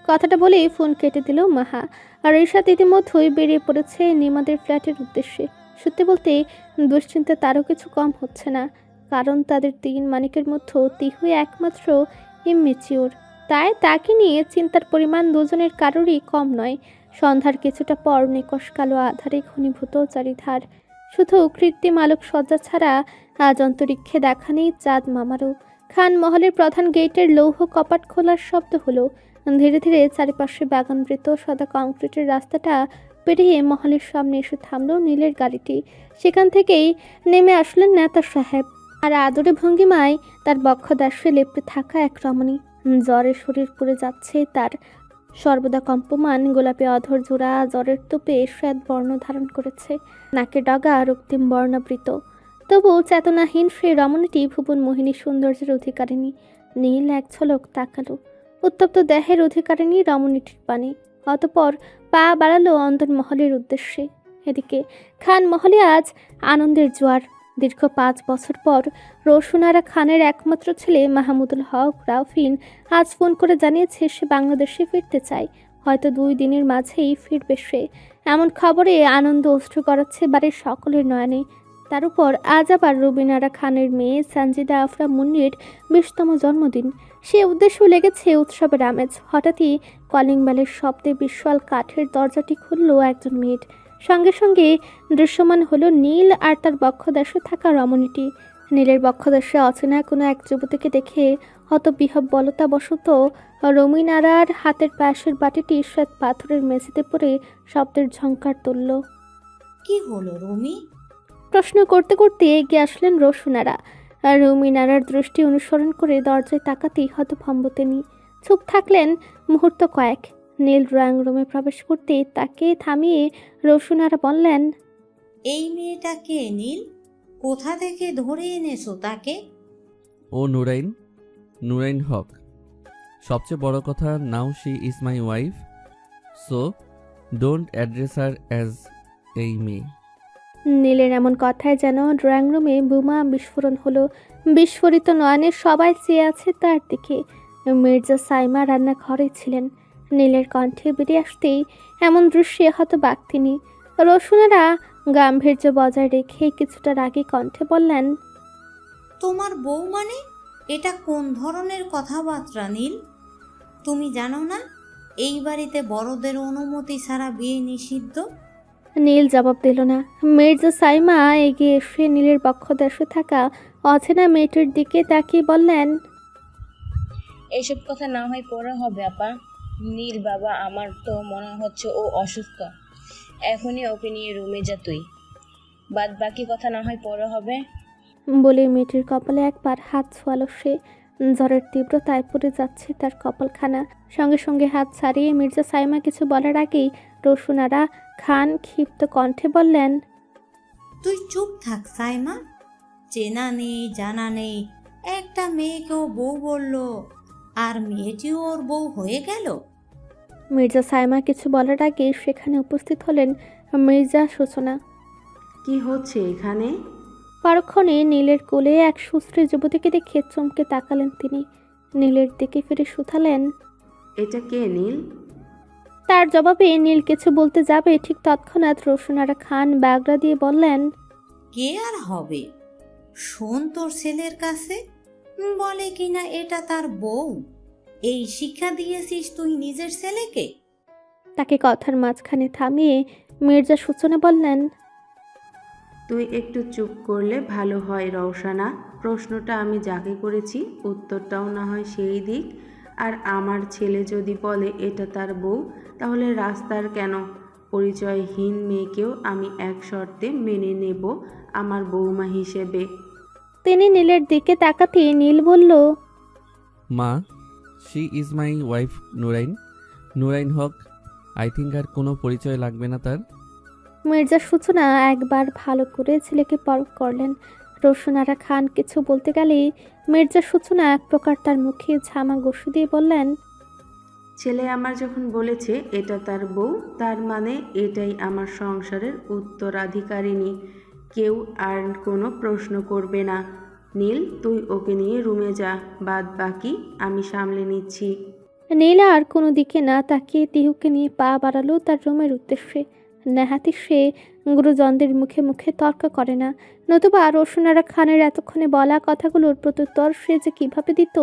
কথাটা বলে ফোন কেটে দিল মাহা। আর রুশাদ ইতিমধ্যেই বেরিয়ে পড়েছে নিমাদের ফ্ল্যাটের উদ্দেশ্যে। সত্যি বলতে দুশ্চিন্তা তারও কিছু কম হচ্ছে না, কারণ তাদের 3 মানিকের মধ্যে তিহুই একমাত্র ইমমেচিওর। তাই তাকে নিয়ে চিন্তার পরিমাণ দুজনের কারোরই কম নয়। সন্ধ্যার কিছুটা পর নিকশ কালো আধারে ঘনীভূত চারিধার। শুধু কৃত্রিম আলোক সজ্জা ছাড়া আজ অন্তরিক্ষে দেখা নেই চাঁদ মামারও। খান মহলের প্রধান গেটের লৌহ কপাট খোলার শব্দ হলো। ধীরে ধীরে চারিপাশে বাগানবৃত সাদা কংক্রিটের রাস্তাটা পেরিয়ে মহলের সামনে এসে থামল নীলের গাড়িটি। সেখান থেকেই নেমে আসলেন নেতা সাহেব। আর আদরে ভঙ্গিমায় তার বক্ষদাসে লেপটে থাকা এক রমণী। জ্বরে শরীর পুড়ে যাচ্ছে তার। সর্বদা কম্পমান গোলাপি অধর জোড়া জ্বরের তোপে শ্বেত বর্ণ ধারণ করেছে, নাকে ডগা রক্তিম বর্ণাবৃত। তবু চেতনাহীন সেই রমণীটি ভুবন মোহিনী সৌন্দর্যের অধিকারিণী। নীল এক ঝলক তাকালো উত্তপ্ত দেহের অধিকারিণী রমণীটির পানে। অতঃপর পা বাড়ালো অন্দর মহলের উদ্দেশ্যে। এদিকে খান মহলে আজ আনন্দের জোয়ার। দীর্ঘ 5 বছর পর রোশনারা খানের একমাত্র ছেলে মাহমুদুল হক রাউফিন আজ ফোন করে জানিয়েছে সে বাংলাদেশে ফিরতে চায়। হয়তো 2 দিনের মাঝেই ফিরবে সে। এমন খবরে আনন্দ অশ্রু গড়াচ্ছে বাড়ির সকলের নয়নে। তার উপর আজ আবার রুবিনারা খানের মেয়ে সানজিদা আফরা মুন্নির 20তম জন্মদিন। সে উদ্দেশ্য লেগেছে উৎসবের আমেজ। হঠাৎই কলিং বেলের শব্দে বিশাল কাঠের দরজাটি খুলল একজন মেয়ের। সঙ্গে সঙ্গে দৃশ্যমান হলো নীল আর তার বক্ষদেশে থাকা রমণীটি। নীলের বক্ষদেশে অচেনা কোনো এক যুবতীকে দেখে হতবিহ্বলতাবশত রমিনারার হাতের পায়েসের বাটিটি শ্বেত পাথরের মেঝেতে পড়ে শব্দের ঝংকার তুলল। কি হলো রুমি? প্রশ্ন করতে করতে এগিয়ে আসলেন রোশনারা। আর রুমিনারার দৃষ্টি অনুসরণ করে দরজায় তাকাতেই হতভম্ব তিনি। চুপ থাকলেন মুহূর্ত কয়েক। নীল ড্রয়িং রুমে প্রবেশ করতে তাকে থামিয়ে রোশনারা বললেন, এই মেয়েটাকে নীল, কোথা থেকে ধরে এনেছো তাকে? ও নুরাইন হক। সবচেয়ে বড় কথা, now she is my wife, so don't address her as এই মেয়ে। নীলের এমন কথায় যেন ড্রয়িং রুমে বোমা বিস্ফোরণ হলো। বিস্ফোরিত নয়নে সবাই চেয়ে আছে তার দিকে। মির্জা সাইমা রান্নাঘরে ছিলেন। নীলের কণ্ঠে বেরিয়ে আসতেই এমন দৃশ্যে হতবাক তিনি। রোশনারা গাম্ভীর্য বজায় রেখে কিছুটা রাগী কণ্ঠে বললেন, তোমার বউ মানে? এটা কোন ধরনের কথাবার্তা নীল? তুমি জানো না এই বাড়িতে বড়দের অনুমতি ছাড়া বিয়ে নিষিদ্ধ? নীল জবাব দিল না। মির্জা সাইমা এগিয়ে এসে নীলের বক্ষদেশে থাকা অচেনা মেয়েটির দিকে তাকিয়ে বললেন, এইসব কথা না হয় পরে হবে আপা। নীল বাবা, আমার তো মনে হচ্ছে ও অসুস্থ। এখনই ওকে নিয়ে রুমে যা তুই, বাদ বাকি কথা না হয় পরে হবে। বলে মেয়েটির কপালে একবার হাত ছোয়ালো সে। জ্বরের তীব্রতায় পড়ে যাচ্ছে তার কপালখানা। সঙ্গে সঙ্গে হাত ছাড়িয়ে মির্জা সাইমা কিছু বলার আগেই রোশনারা খান ক্ষিপ্ত কণ্ঠে বললেন, তুই চুপ থাক সাইমা। চেনা নেই জানা নেই একটা মেয়েকেও বউ বলল, আর মেয়েটিও ওর বউ হয়ে গেল। মির্জা সাইমা কিছু বলার আগে সেখানে উপস্থিত হলেন মির্জা সূচনা। কি হচ্ছে এখানে? পরক্ষণে নীলের কোলে এক সুশ্রী যুবতীকে দেখে চমকে তাকালেন তিনি। নীলের দিকে ফিরে শুধালেন, এটা কে নীল? তার জবাবে নীল কিছু বলতে যাবে ঠিক তৎক্ষণাৎ রোশনারা খান বাগড়া দিয়ে বললেন, কে আর হবে? শোন তোর ছেলের কাছে, বলে কিনা এটা তার বউ। এই শিক্ষা দিয়েছিস তুই নিজের ছেলেকে? তাকে কথার মাঝখানে থামিয়ে মির্জা সূচনা বললেন, তুই একটু চুপ করলে ভালো হয় রওশানা। প্রশ্নটা আমি যাকে করেছি উত্তরটাও না হয় সেই দিক। আর আমার ছেলে যদি বলে এটা তার বউ, তাহলে রাস্তার কেন পরিচয়হীন মেয়েকেও আমি এক শর্তে মেনে নেব আমার বৌমা হিসেবে। তিনি নীলের দিকে তাকাতে নীল বলল, মা, she is my wife Nurain, Nurain Haque. I think আর কোনো পরিচয় লাগবে না তার। মির্জা সূচনা একবার ভালো করে ছেলেকে পরখ করলেন। রোশনারা খান কিছু বলতে গেলেই মির্জা সূচনা এক প্রকার তার মুখে ঝামা ঘষে দিয়ে বললেন, ছেলে আমার যখন বলেছে এটা তার বউ, তার মানে এটাই আমার সংসারের উত্তরাধিকারিণী। কেউ আর কোনো প্রশ্ন করবে না। নীল, তুই ওকে নিয়ে রুমে যা, বাদ বাকি আমি সামলে নিচ্ছি। নীলা আর কোনো দিকে না তাকিয়ে তিহুকে নিয়ে পা বাড়ালো তার রুমের উদ্দেশ্যে। নেহাতি সে গুরুজনদের মুখে মুখে তর্ক করে না, নতুবা রোশনারা খানের এতক্ষণে বলা কথাগুলোর প্রত্যুত্তর সে যে কিভাবে দিত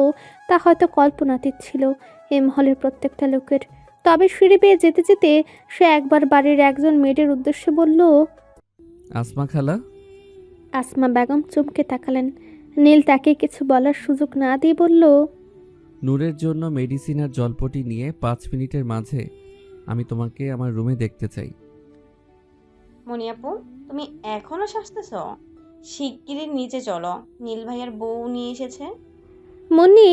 তা হয়তো কল্পনাতীত ছিল এ মহলের প্রত্যেকটা লোকের। তবে সিঁড়ি বেয়ে যেতে যেতে সে একবার বাড়ির একজন মেয়েদের উদ্দেশ্যে বলল, আসমা খালা। আসমা বেগম চমকে তাকালেন। নীল তাকে কিছু বলার সুযোগ না দিয়ে বলল, নূরের জন্য মেডিসিন আর জলপটি নিয়ে 5 মিনিটের মাঝে আমি তোমাকে আমার রুমে দেখতে চাই। মনিয়াপু, তুমি এখনো সাজতেছ? শিগগিরই নিচে চলো, নীল ভাইয়ার বউ নিয়ে এসেছে। মনি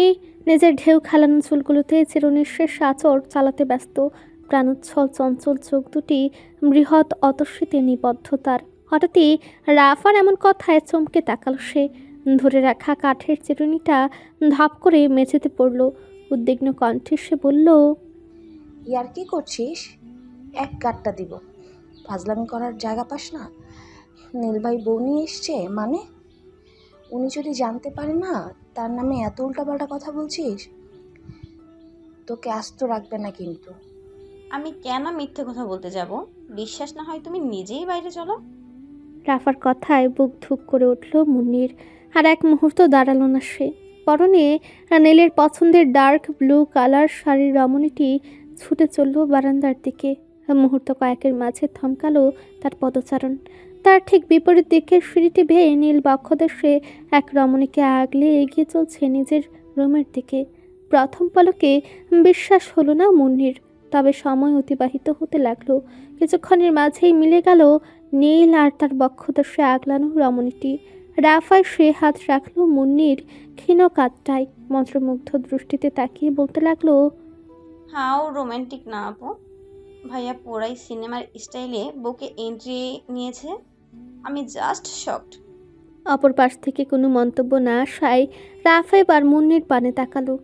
নিজের ঢেউ খেলানো চুলগুলোতে চিরনিঃশ্বাস আচর চালাতে ব্যস্ত। প্রাণোচ্ছল চঞ্চল চোখ দুটি বৃহৎ অতস্বিতে নিবদ্ধ তার। হঠাৎই রাফার এমন কথায় চমকে তাকালো সে। ধরে রাখা কাঠের চিরুনিটা ধাপ করে মেঝেতে পড়ল। উদ্বিগ্ন কণ্ঠে সে বলল, ইয়ার কি করছিস? এক গাঁটটা দিব। ফাজলামি করার জায়গা পাস না? নীল ভাই বউ নিয়ে এসছে মানে? উনি যদি জানতে পারে না তার নামে এত উল্টাপাল্টা কথা বলছিস, তোকে আস্ত রাখবে না কিন্তু। আমি কেন মিথ্যে কথা বলতে যাব? বিশ্বাস না হয় তুমি নিজেই বাইরে চলো। রাফার কথায় বুক ধুক করে উঠল মুন্নির। আর এক মুহূর্ত দাঁড়ালো না সে। পরনে নীলের পছন্দের ডার্ক ব্লু কালার শাড়ির রমণীটি ছুটে চলল বারান্দার দিকে। মুহূর্ত কয়েকের মাঝে থমকালো তার পদচারণ। তার ঠিক বিপরীত দিকের সিঁড়িটি বেয়ে নীল বক্ষদেশে এক রমণীকে আগলে এগিয়ে চলছে নিজের রুমের দিকে। প্রথম পলকে বিশ্বাস হলো না মুন্নির, তবে সময় অতিবাহিত হতে লাগলো। কিছুক্ষণের মাঝেই মিলে গেল নীল আর তার বক্ষদেশে আগলানো রমণীটি। রাফায় সে হাত রাখলো মুন্নির ক্ষীণ কাঁধটায়। মন্ত্রমুগ্ধ দৃষ্টিতে তাকিয়ে বলতে লাগলো, হাও রোমান্টিক না আপু, ভাইয়া পুরাই সিনেমার স্টাইলে বউকে এন্ট্রি নিয়েছে। আমি জাস্ট শকড। অপর পাশ থেকে কোনো মন্তব্য না আসায় রাফা এবার মুন্নির পানে তাকালো।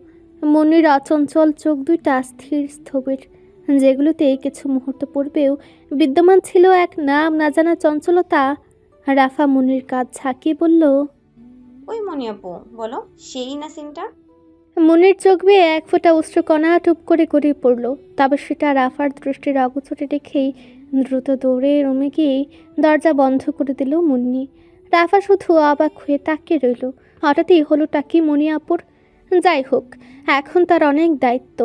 মুন্নির অচঞ্চল চোখ দুইটা স্থির স্থবির, যেগুলোতে কিছু মুহূর্ত পূর্বেও বিদ্যমান ছিল এক নাম না জানা চঞ্চলতা। রাফা মুন্নির কাঁধ ঝাঁকিয়ে বলল, ওই মনিয়াপু বলো, সেই না সিনটা? মুন্নির চোখ বেয়ে এক ফোঁটা অশ্রুকণা টুপ করে গড়িয়ে পড়ল। তবে সেটা রাফার দৃষ্টির অগোচরে রেখেই দ্রুত দৌড়ে রুমে গিয়ে দরজা বন্ধ করে দিল মুন্নি। রাফা শুধু অবাক হয়ে তাকিয়ে রইল। হঠাৎই হলোটা কি মনিয়াপুর? যাই হোক, এখন তার অনেক দায়িত্ব।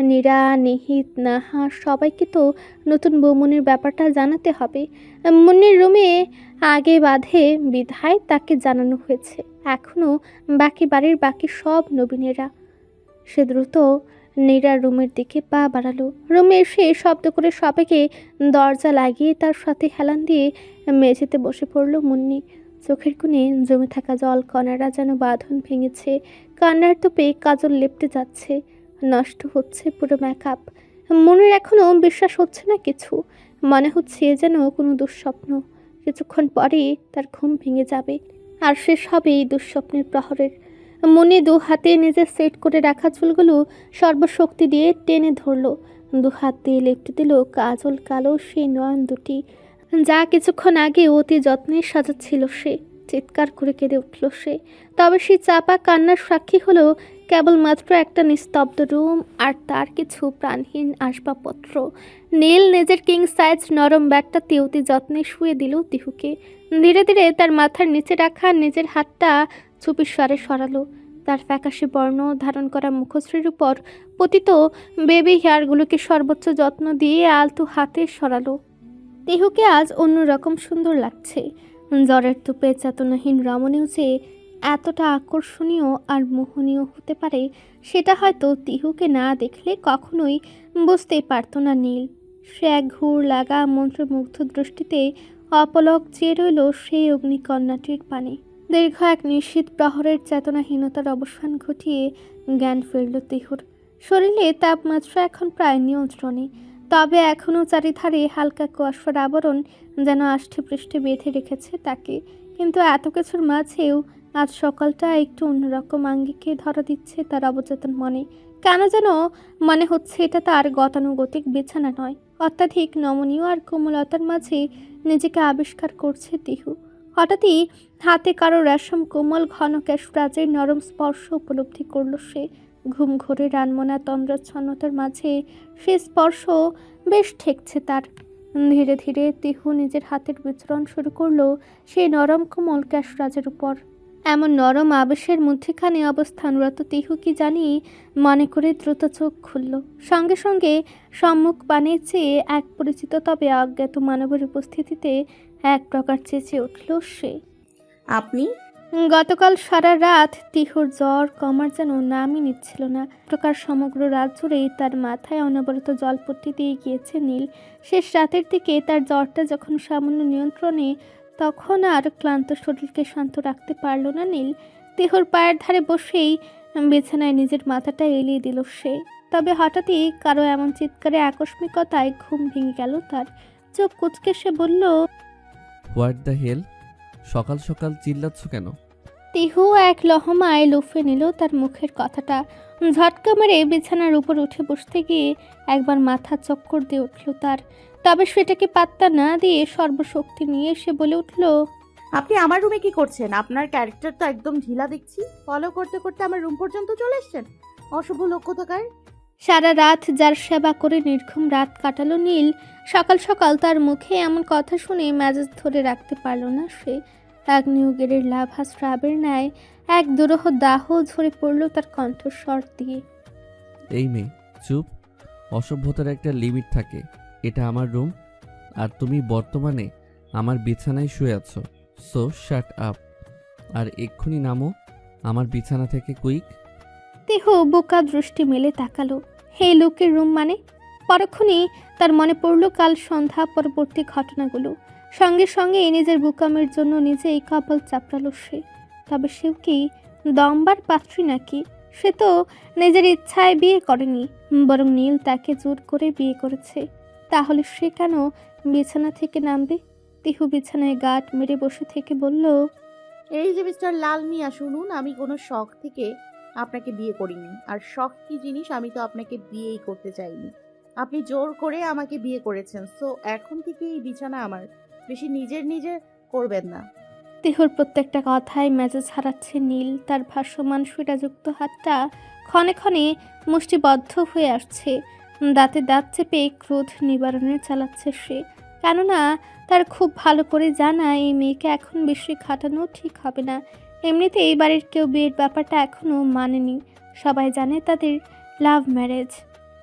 নীরা, নিহিত, নাহা সবাইকে তো নতুন বৌমনির ব্যাপারটা জানাতে হবে। মুন্নির রুমে আগে বাঁধে বিধায় তাকে জানানো হয়েছে। এখনও বাকি বাড়ির বাকি সব নবীনেরা। সে দ্রুত নীরার রুমের দিকে পা বাড়ালো। রুমে এসে শব্দ করে সবাইকে দরজা লাগিয়ে তার সাথে হেলান দিয়ে মেঝেতে বসে পড়ল মুন্নি। চোখের কোণে জমে থাকা জল কণারা যেন বাঁধন ভেঙেছে। কান্নার তোপে কাজল লেপটে যাচ্ছে। নষ্ট হচ্ছে পুরো মেকআপ। মনের এখনও বিশ্বাস হচ্ছে না কিছু। মনে হচ্ছে যেন কোনো দুঃস্বপ্ন। কিছুক্ষণ পরে তার ঘুম ভেঙে যাবে আর শেষ হবে এই দুঃস্বপ্নের প্রহরের। মনে দু হাতে নিজের সেট করে রাখা চুলগুলো সর্বশক্তি দিয়ে টেনে ধরল। দু হাত দিয়ে লেপটে দিল কাজল কালো সেই নয়ন দুটি, যা কিছুক্ষণ আগে অতি যত্নে সাজাচ্ছিল সে। চিৎকার করে কেঁদে উঠল সে। তবে সেই চাপা কান্নার সাক্ষী হলো কেবলমাত্র একটা নিস্তব্ধ রুম আর তার কিছু প্রাণহীন আসবাবপত্র। নীল নিজের কিং সাইজ নরম ব্যাগটাতে অতি যত্নে শুয়ে দিল তিহুকে। ধীরে ধীরে তার মাথার নিচে রাখা নিজের হাতটা চুপির স্বরে সরালো। তার ফ্যাকাশে বর্ণ ধারণ করা মুখশ্রীর উপর পতিত বেবি হেয়ারগুলোকে সর্বোচ্চ যত্ন দিয়ে আলতো হাতে সরালো। তিহুকে আজ অন্যরকম সুন্দর লাগছে। জ্বরের তোপে চেতনাহীন রমণীও যে এতটা আকর্ষণীয় আর মোহনীয় হতে পারে সেটা হয়তো তিহুকে না দেখলে কখনোই বুঝতেই পারত না নীল। সে এক ঘুর লাগা মন্ত্রমুগ্ধ দৃষ্টিতে অপলক চেয়ে রইল সেই অগ্নিকন্যাটির পানে। দীর্ঘ এক নিশ্চিত প্রহরের চেতনাহীনতার অবসান ঘটিয়ে জ্ঞান ফিরল তিহুর। শরীরে তাপমাত্রা এখন প্রায় নিয়ন্ত্রণে, তবে এখনও চারিধারে হালকা কুয়াশার আবরণ যেন আষ্ঠে পৃষ্ঠে বেঁধে রেখেছে তাকে। কিন্তু এত কিছুর মাঝেও আজ সকালটা একটু অন্যরকম আঙ্গিকে ধরা দিচ্ছে তার অবচেতন মনে। কেন যেন মনে হচ্ছে এটা তার গতানুগতিক বিছানা নয়, অত্যাধিক নমনীয় আর কোমলতার মাঝে নিজেকে আবিষ্কার করছে তিহু। হঠাৎই হাতে কারো রেশম কোমল ঘন কেশরাজের নরম স্পর্শ উপলব্ধি করল সে। ঘুম ঘোরে রানমনা তন্দ্রাচ্ছন্নতার মাঝে সে স্পর্শ বেশ ঠেকছে তার। ধীরে ধীরে তিহু নিজের হাতের বিচরণ শুরু করলো সেই নরম কোমল কেশরাজের উপর। এমন নরম আবেশের মধ্যেখানে অবস্থানরত তিহু কি জানি মনে করে দ্রুত চোখ খুলল। সঙ্গে সঙ্গে সম্মুখ পানে চেয়ে এক পরিচিত তবে অজ্ঞাত মানবের উপস্থিতিতে এক প্রকার চেঁচিয়ে উঠল সে। আপনি? গতকাল সারা রাত তিহুর জ্বর কমার যেন নামই নিচ্ছিল না। প্রকার সমগ্র রাত জুড়েই তার মাথায় অনবরত জলপট্টি দিয়ে গিয়েছে নীল। শেষ রাতের দিকে তার জ্বরটা যখন সামান্য নিয়ন্ত্রণে, তখন আর ক্লান্ত শরীরকে শান্ত রাখতে পারল না নীল। তিহুর পায়ের ধারে বসেই বিছানায় নিজের মাথাটা এলিয়ে দিল সে। তবে হঠাৎই কারো এমন চিৎকারে আকস্মিকতায় ঘুম ভেঙে গেল তার। চোখ কুচকে সে বলল, হোয়াট দ্য হেল, সকাল সকাল চিল্লাচ্ছ কেন? তিহু এক লহমায় লুফে নিল তার মুখের কথাটা। ঝটকা মেরে বিছানার উপর উঠে বসতে গিয়ে একবার মাথা চক্কর দিয়ে উঠল তার। তবে সেটাকে পাত্তা না দিয়ে সর্বশক্তি নিয়ে সে বলে উঠল, আপনি আমার রুমে কি করছেন? আপনার ক্যারেক্টার তো একদম ঢিলা দেখছি। ফলো করতে করতে আমার রুম পর্যন্ত চলে এসেছেন, অশুভ লোক কোথাকার। সারা রাত যার সেবা করে নির্ঘুম রাত কাটালো নীল, সকাল সকাল তার মুখে এমন কথা শুনে মেজাজ ধরে রাখতে পারল না সে। আগ্নেয়গিরির লাভা স্রাবের ন্যায় এক দুরূহ দাহ ঝরে পড়ল তার কণ্ঠস্বর দিয়ে। এই মেয়ে চুপ, অসভ্যতার একটা লিমিট থাকে। এটা আমার রুম, আর তুমি বর্তমানে আমার বিছানায় শুয়ে আছো। সো শাট আপ, আর এক্ষুনি নামো আমার বিছানা থেকে, কুইক। তিহু বোকা দৃষ্টি মেলে তাকালো। হে লোকের রুম মানে? পরক্ষণেই তার মনে পড়ল কাল সন্ধ্যা পরবর্তী ঘটনাগুলো। সঙ্গে সঙ্গে নিজের বুকামের জন্য নিজেই কপাল চাপড়ালো সে। তবে সেও কি দমবার পাত্রী নাকি? সে তো নিজের ইচ্ছায় বিয়ে করেনি, বরং নীল তাকে জোর করে বিয়ে করেছে। তাহলে সে কেন বিছানা থেকে নামবে? তিহু বিছানায় গাঁট মেরে বসে থেকে বলল, এই যে মিস্টার লাল মিয়া, শুনুন, আমি কোনো শখ থেকে আপনাকে বিয়ে করিনি। আর শখ কি জিনিস আমি তো আপনাকে বিয়েই করতে চাইনি, আপনি জোর করে আমাকে বিয়ে করেছেন। সো এখন থেকে এই বিছানা আমার, বেশি নিজের করবেন না। তিহুর প্রত্যেকটা কথায় মেজাজ হারাচ্ছে নীল। তার ভাসমান সুরাযুক্ত হাতটা ক্ষণে ক্ষণে মুষ্টিবদ্ধ হয়ে আসছে। দাঁতে দাঁত চেপে ক্রোধ নিবারণে চালাচ্ছে সে। কেননা তার খুব ভালো করে জানা এই মেয়েকে এখন বেশি খাটানো ঠিক হবে না। এমনিতেই এই বাড়ির কেউ বিয়ের ব্যাপারটা এখনও মানেনি। সবাই জানে তাদের লাভ ম্যারেজ।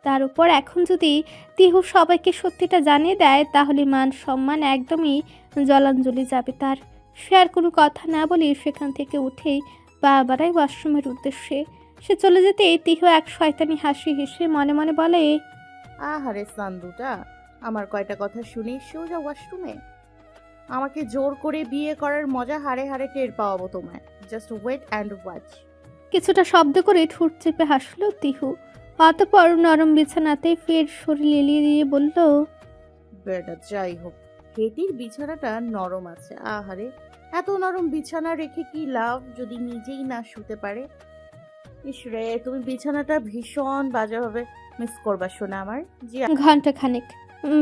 তার উপর এখন যদি তিহু সবাইকে সত্যিটা জানিয়ে দেয়, তাহলে মান সম্মান একদমই জলাঞ্জলি যাবে তার। সে আর কোনো কথা না বলে সেখান থেকে উঠেই পা বাড়ায় ওয়াশরুমের উদ্দেশ্যে। সে চলে যেতেই তিহু এক শয়তানি হাসি হেসে মনে মনে বলে, আহারে সান্দুটা, আমার কয়টা কথা শুনে সোজা ওয়াশরুমে। আমাকে জোর করে বিয়ে করার মজা হাড়ে হাড়ে টের পাওয়াবো তোমায়। Just wait and watch. কিছুটা শব্দ করে ঠোঁট চেপে হাসলো তিহু। অতঃপর নরম বিছানাতে ফের শরীর এলিয়ে দিয়ে বলল, বেটা যাই হোক, হেটির বিছানাটা নরম আছে। আহারে, এত নরম বিছানা রেখে কি লাভ যদি নিজেই না শুতে পারে। ইসরে, তুমি বিছানাটা ভীষণ বাজেভাবে মিস করবা শোনা আমার। জি। ঘন্টা খানেক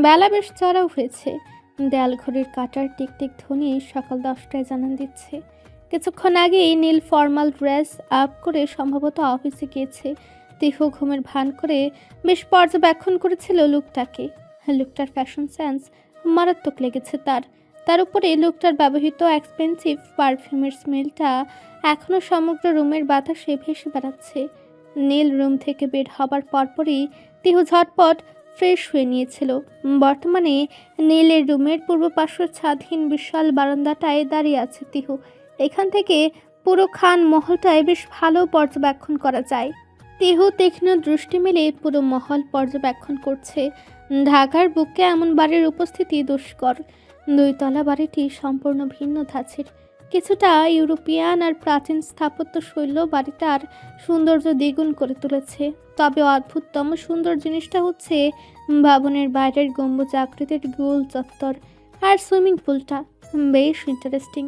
বেলা বেশ চড়াও হয়েছে। দেয়াল ঘড়ির কাঁটার টিকটিক ধ্বনি সকাল 10টায় জানান দিচ্ছে। কিছুক্ষণ আগেই নীল ফর্মাল ড্রেস আপ করে সম্ভবত অফিসে গিয়েছে। তিহু ঘুমের ভান করে বেশ পর্যবেক্ষণ করেছিল লুকটাকে। লুকটার ফ্যাশন সেন্স মারাত্মক লেগেছে তার উপরে লোকটার ব্যবহৃত এক্সপেন্সিভ পারফিউমের স্মেলটা এখনও সমগ্র রুমের বাতাসে ভেসে বেড়াচ্ছে। নীল রুম থেকে বের হবার পরপরই তিহু ঝটপট ফ্রেশ হয়ে নিয়েছিল। বর্তমানে নীলের রুমের পূর্ব পাশের ছাদহীন বিশাল বারান্দাটায় দাঁড়িয়ে আছে তিহু। এখান থেকে পুরো খান মহলটায় বেশ ভালো পর্যবেক্ষণ করা যায়। তিহু তীক্ষ্ণ দৃষ্টি মেলে পুরো মহল পর্যবেক্ষণ করছে। ঢাকার বুকে এমন বাড়ির উপস্থিতি দুষ্কর। 2 তলা বাড়িটি সম্পূর্ণ ভিন্ন ধাঁচের। কিছুটা ইউরোপিয়ান আর প্রাচীন স্থাপত্য শৈল বাড়িটার সৌন্দর্য দ্বিগুণ করে তুলেছে। তবে অদ্ভুততম সুন্দর জিনিসটা হচ্ছে ভবনের বাইরের গম্বুজ আকৃতির গোল চত্বর আর সুইমিং পুলটা বেশ ইন্টারেস্টিং।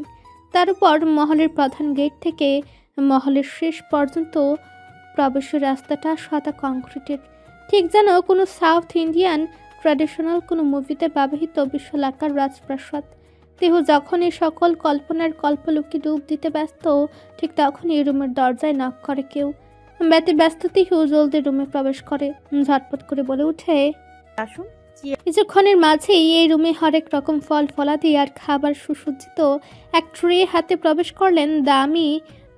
তার উপর মহলের প্রধান গেট থেকে মহলের শেষ পর্যন্ত প্রবেশের রাস্তাটা সাদা কংক্রিটের, ঠিক যেন কোনো সাউথ ইন্ডিয়ান ট্র্যাডিশনাল কোনো মুভিতে ব্যবহৃত বিশালাকার রাজপ্রাসাদ। দেহ যখন এই সকল কল্পনার কল্পলোকে ডুব দিতে ব্যস্ত, ঠিক তখনই রুমের দরজায় নক করে কেউ। ব্যস্ত তিহু জলদি রুমে প্রবেশ করে, ঝটপট করে বলে ওঠে, আসুন। কিছুক্ষণের মাঝেই এই রুমে হরেক রকম ফল ফলাদি আর খাবার সুসজ্জিত এক ট্রে হাতে প্রবেশ করলেন দামি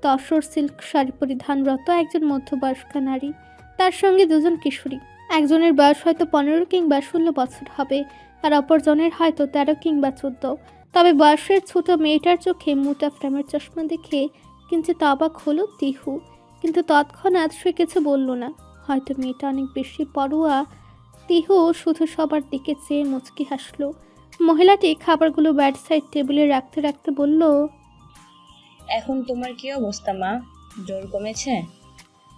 তসর সিল্ক শাড়ি পরিধানরত একজন মধ্যবয়স্কা নারী, তার সঙ্গে দুজন কিশোরী। একজনের বয়স হয়তো 15 কিংবা 16 বছর হবে, আর অপরজনের হয়তো 13 কিংবা 14। তবে বয়সের ছোট মেয়েটার চোখে মোটা ফ্রেমের চশমা দেখে কিঞ্চিত অবাক হলো তিহু, কিন্তু তৎক্ষণাৎ সে কিছু বলল না। হয়তো মেয়েটা অনেক বেশি পড়ুয়া। তিহু শুধু সবার দিকে চেয়ে মুচকি হাসলো। মহিলাটি খাবারগুলো ব্যাড সাইড টেবিলে রাখতে রাখতে বলল, এখন তোমার কি অবস্থা মা? জ্বর কমেছে?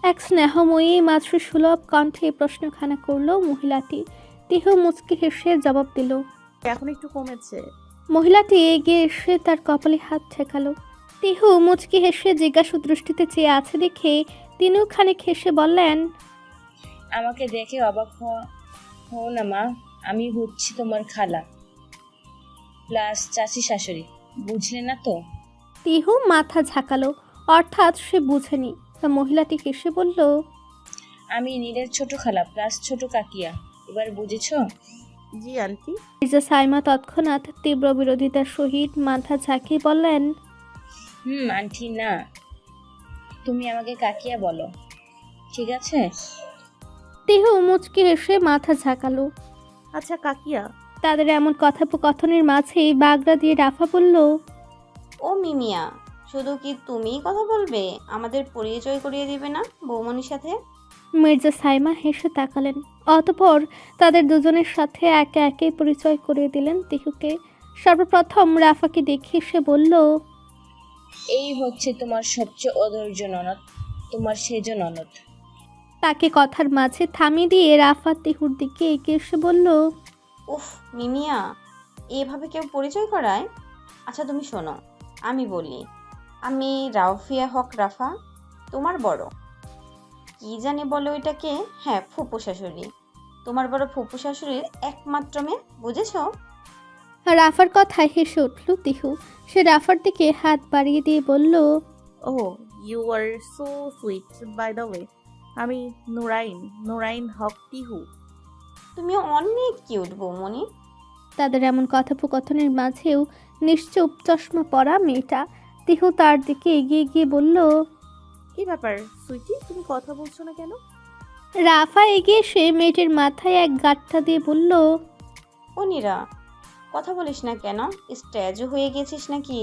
এক স্নেহময়ী মাতৃসুলভ কণ্ঠে প্রশ্নখানা করলো মহিলাটি। তিহু মুচকি হেসে জবাব দিল, এখন একটু কমেছে। মহিলাটি এগিয়ে এসে তার কপালে হাত ঠেকালো। তিহু মুচকি হেসে জিজ্ঞাসু দৃষ্টিতে চেয়ে আছে দেখে তিনিও খানিক হেসে বললেন, আমাকে দেখে অবাক হও না মা, আমি হচ্ছি তোমার খালা প্লাস চাচি শাশুড়ি, বুঝলে না তো? তিহু মাথা ঝাঁকালো, অর্থাৎ সে বুঝেনি। তা মহিলাটি হেসে বলল, আমি নীলের ছোট খালা প্লাস ছোট কাকিয়া, এবার বুঝেছো? জি আন্টি। মির্জা সাইমা তৎক্ষণাৎ তীব্র বিরোধিতার সহিত মাথা ঝাঁকিয়ে বললেন, আন্টি না, তুমি আমাকে কাকিয়া বলো, ঠিক আছে? তিহু মুচকি হেসে মাথা ঝাঁকালো। আচ্ছা কাকিয়া। তাদের এমন কথোপকথনের মাঝেই বাগড়া দিয়ে রাফা বলল, ও মিমিয়া, শুধু কি তুমিই কথা বলবে? আমাদের পরিচয় করিয়ে দিবে না বৌমনির সাথে? মির্জা সাইমা হেসে তাকালেন। অতঃপর তাদের দুজনের সাথে একে একে পরিচয় করিয়ে দিলেন তিহুকে। সর্বপ্রথম রাফাকে দেখে সে বলল, এই হচ্ছে তোমার সবচেয়ে অধৈর্য ননদ, তোমার সেজ ননদ। তাকে কথার মাঝে থামিয়ে দিয়ে রাফা তিহুর দিকে এগিয়ে এসে বলল, উফ মিমিয়া, এভাবে কেউ পরিচয় করায়? আচ্ছা তুমি শোনো, আমি বলি, আমি রাউফিয়া হক রাফা, তোমার বড় কি জানি বলে ওইটাকে, হ্যাঁ ফুপু শাশুড়ি, তোমার বড় ফুপু শাশুড়ির একমাত্র মেয়ে, বুঝেছো? রাফার কথায় হেসে উঠল তিহু। সে রাফার দিকে হাত বাড়িয়ে দিয়ে বলল, oh you are so sweet by the way, আমি নুরাইন হক তিহু। তুমি অনেক কিউট বৌমনি। তাদের এমন কথোপকথনের মাঝেও নিশ্চুপ চশমা পরা মেয়েটা। তিহু তার দিকে এগিয়ে গিয়ে বলল, কি ব্যাপার সুইটি, তুমি কথা বলছো না কেন? রাফা এগিয়ে এসে মেয়েটির মাথায় এক গাঁটটা দিয়ে বলল, ও নীরা, কথা বলিস না কেন? স্ট্যাচু হয়ে গেছিস নাকি?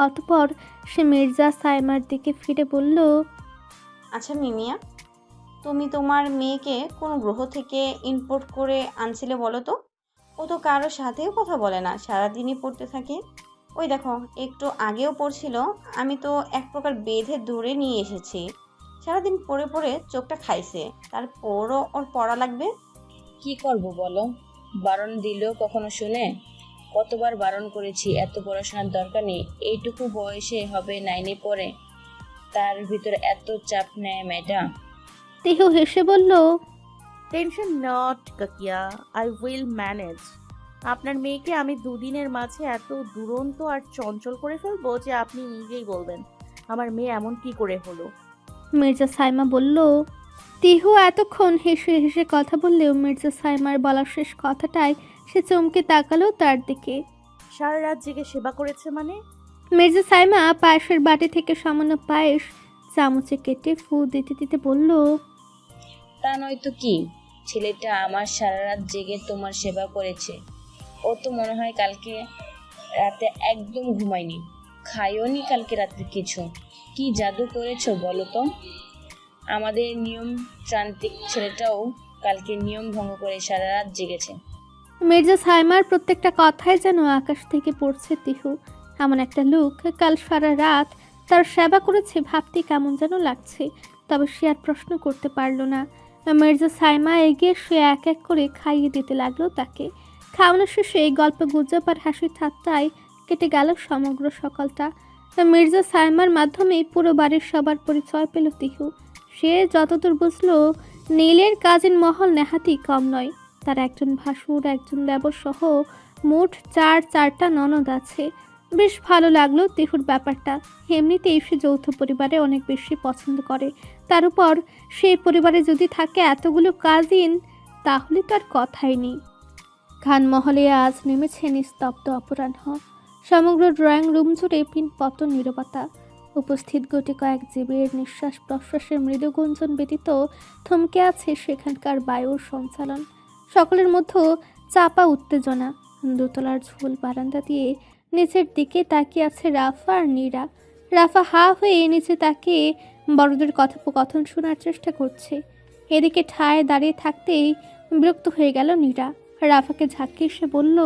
অতঃপর সে মির্জা সাইমার দিকে ফিরে বলল, আচ্ছা মিমিয়া, তুমি তোমার মেয়েকে কোন গ্রহ থেকে ইম্পোর্ট করে আনছিলে বলো তো? ও তো কারোর সাথেও কথা বলে না, সারাদিনই পড়তে থাকে। ওই দেখো একটু আগেও পড়ছিল, আমি তো এক প্রকার বেঁধে ধরে নিয়ে এসেছি। সারাদিন পড়ে পড়ে চোখটা খাইছে, তারপরও ওর পড়া লাগবে। কি করব বলো, বারণ দিলেও কখনো শুনে? কতবার বারণ করেছি, এত পড়াশোনার দরকার নেই, এইটুকু বয়সে হবে 9-এ পড়ে, তার ভিতরে এত চাপ নেয় ম্যাডাম। তিহু হেসে বলল, টেনশন নট কাকিয়া, আই উইল ম্যানেজ। আপনার মেয়েকে আমি দুদিনের মাঝে এত দুরন্ত আর চঞ্চল করে ফেলবো যে আপনি নিজেই বলবেন আমার মেয়ে এমন কি করে হলো। মির্জা সাইমা বলল। তিহু এতক্ষণ হেসে হেসে কথা বললেও মির্জা সাইমার বলা শেষ কথাটায় সে চমকে তাকালো তার দিকে। সারা রাত জেগে সেবা করেছে মানে? মির্জা সাইমা পায়েসের বাটি থেকে সামান্য পায়েস চামচে কেটে ফু দিতে দিতে বলল, তা নয়তো কি, ছেলেটা আমার সারা রাত জেগে তোমার সেবা করেছে। ও তো মনে হয় কালকে রাতে একদম ঘুমায়নি, খাইওনি কালকে রাতে কিছু। কি জাদু করেছো বলো তো? আমাদের নিয়মতান্ত্রিক ছেলেটাও কালকে নিয়ম ভঙ্গ করে সারা রাত জেগেছে। মির্জা সাইমার প্রত্যেকটা কথাই যেন আকাশ থেকে পড়ছে তিহু। এমন একটা লোক কাল সারা রাত তার সেবা করেছে ভাবতে কেমন যেন লাগছে। তবে সে আর প্রশ্ন করতে পারল না। মির্জা সাইমা এগিয়ে সে এক এক করে খাইয়ে দিতে লাগলো তাকে। খাওয়ানো শেষে গল্প গুজব আর হাসি ঠাট্টায় কেটে গেল সমগ্র সকালটা। মির্জা সাইমার মাধ্যমে পুরো বাড়ির সবার পরিচয় পেল তিহু। সে যতদূর বুঝলো নীলের কাজিন মহল নেহাতি কম নয়। তার একজন ভাসুর, একজন দেবর সহ মোট চারটা ননদ আছে। বেশ ভালো লাগলো তিহুর ব্যাপারটা। এমনিতেই সে যৌথ পরিবারে অনেক বেশি পছন্দ করে। তার উপর সেই পরিবারে যদি থাকে এতগুলো কাজিন, তাহলে তো আর কথাই নেই। খানমহলে আজ নেমেছে নিস্তব্ধ অপরাহ্ন। সমগ্র ড্রয়িং রুম জুড়ে পিনপত নীরবতা। উপস্থিত গোটি কয়েক জীবের নিঃশ্বাস প্রশ্বাসের মৃদু গুঞ্জন ব্যতীত থমকে আছে সেখানকার বায়ুর সঞ্চালন। সকলের মধ্যে চাপা উত্তেজনা। দোতলার ঝুল বারান্দা দিয়ে নিচের দিকে তাকিয়ে আছে রাফা আর নীরা। রাফা হা হয়ে নিচে তাকিয়ে বড়দের কথোপকথন শোনার চেষ্টা করছে। এদিকে ঠায় দাঁড়িয়ে থাকতেই বিরক্ত হয়ে গেল নীরা। রাফাকে ঝাঁকিয়ে সে বলল,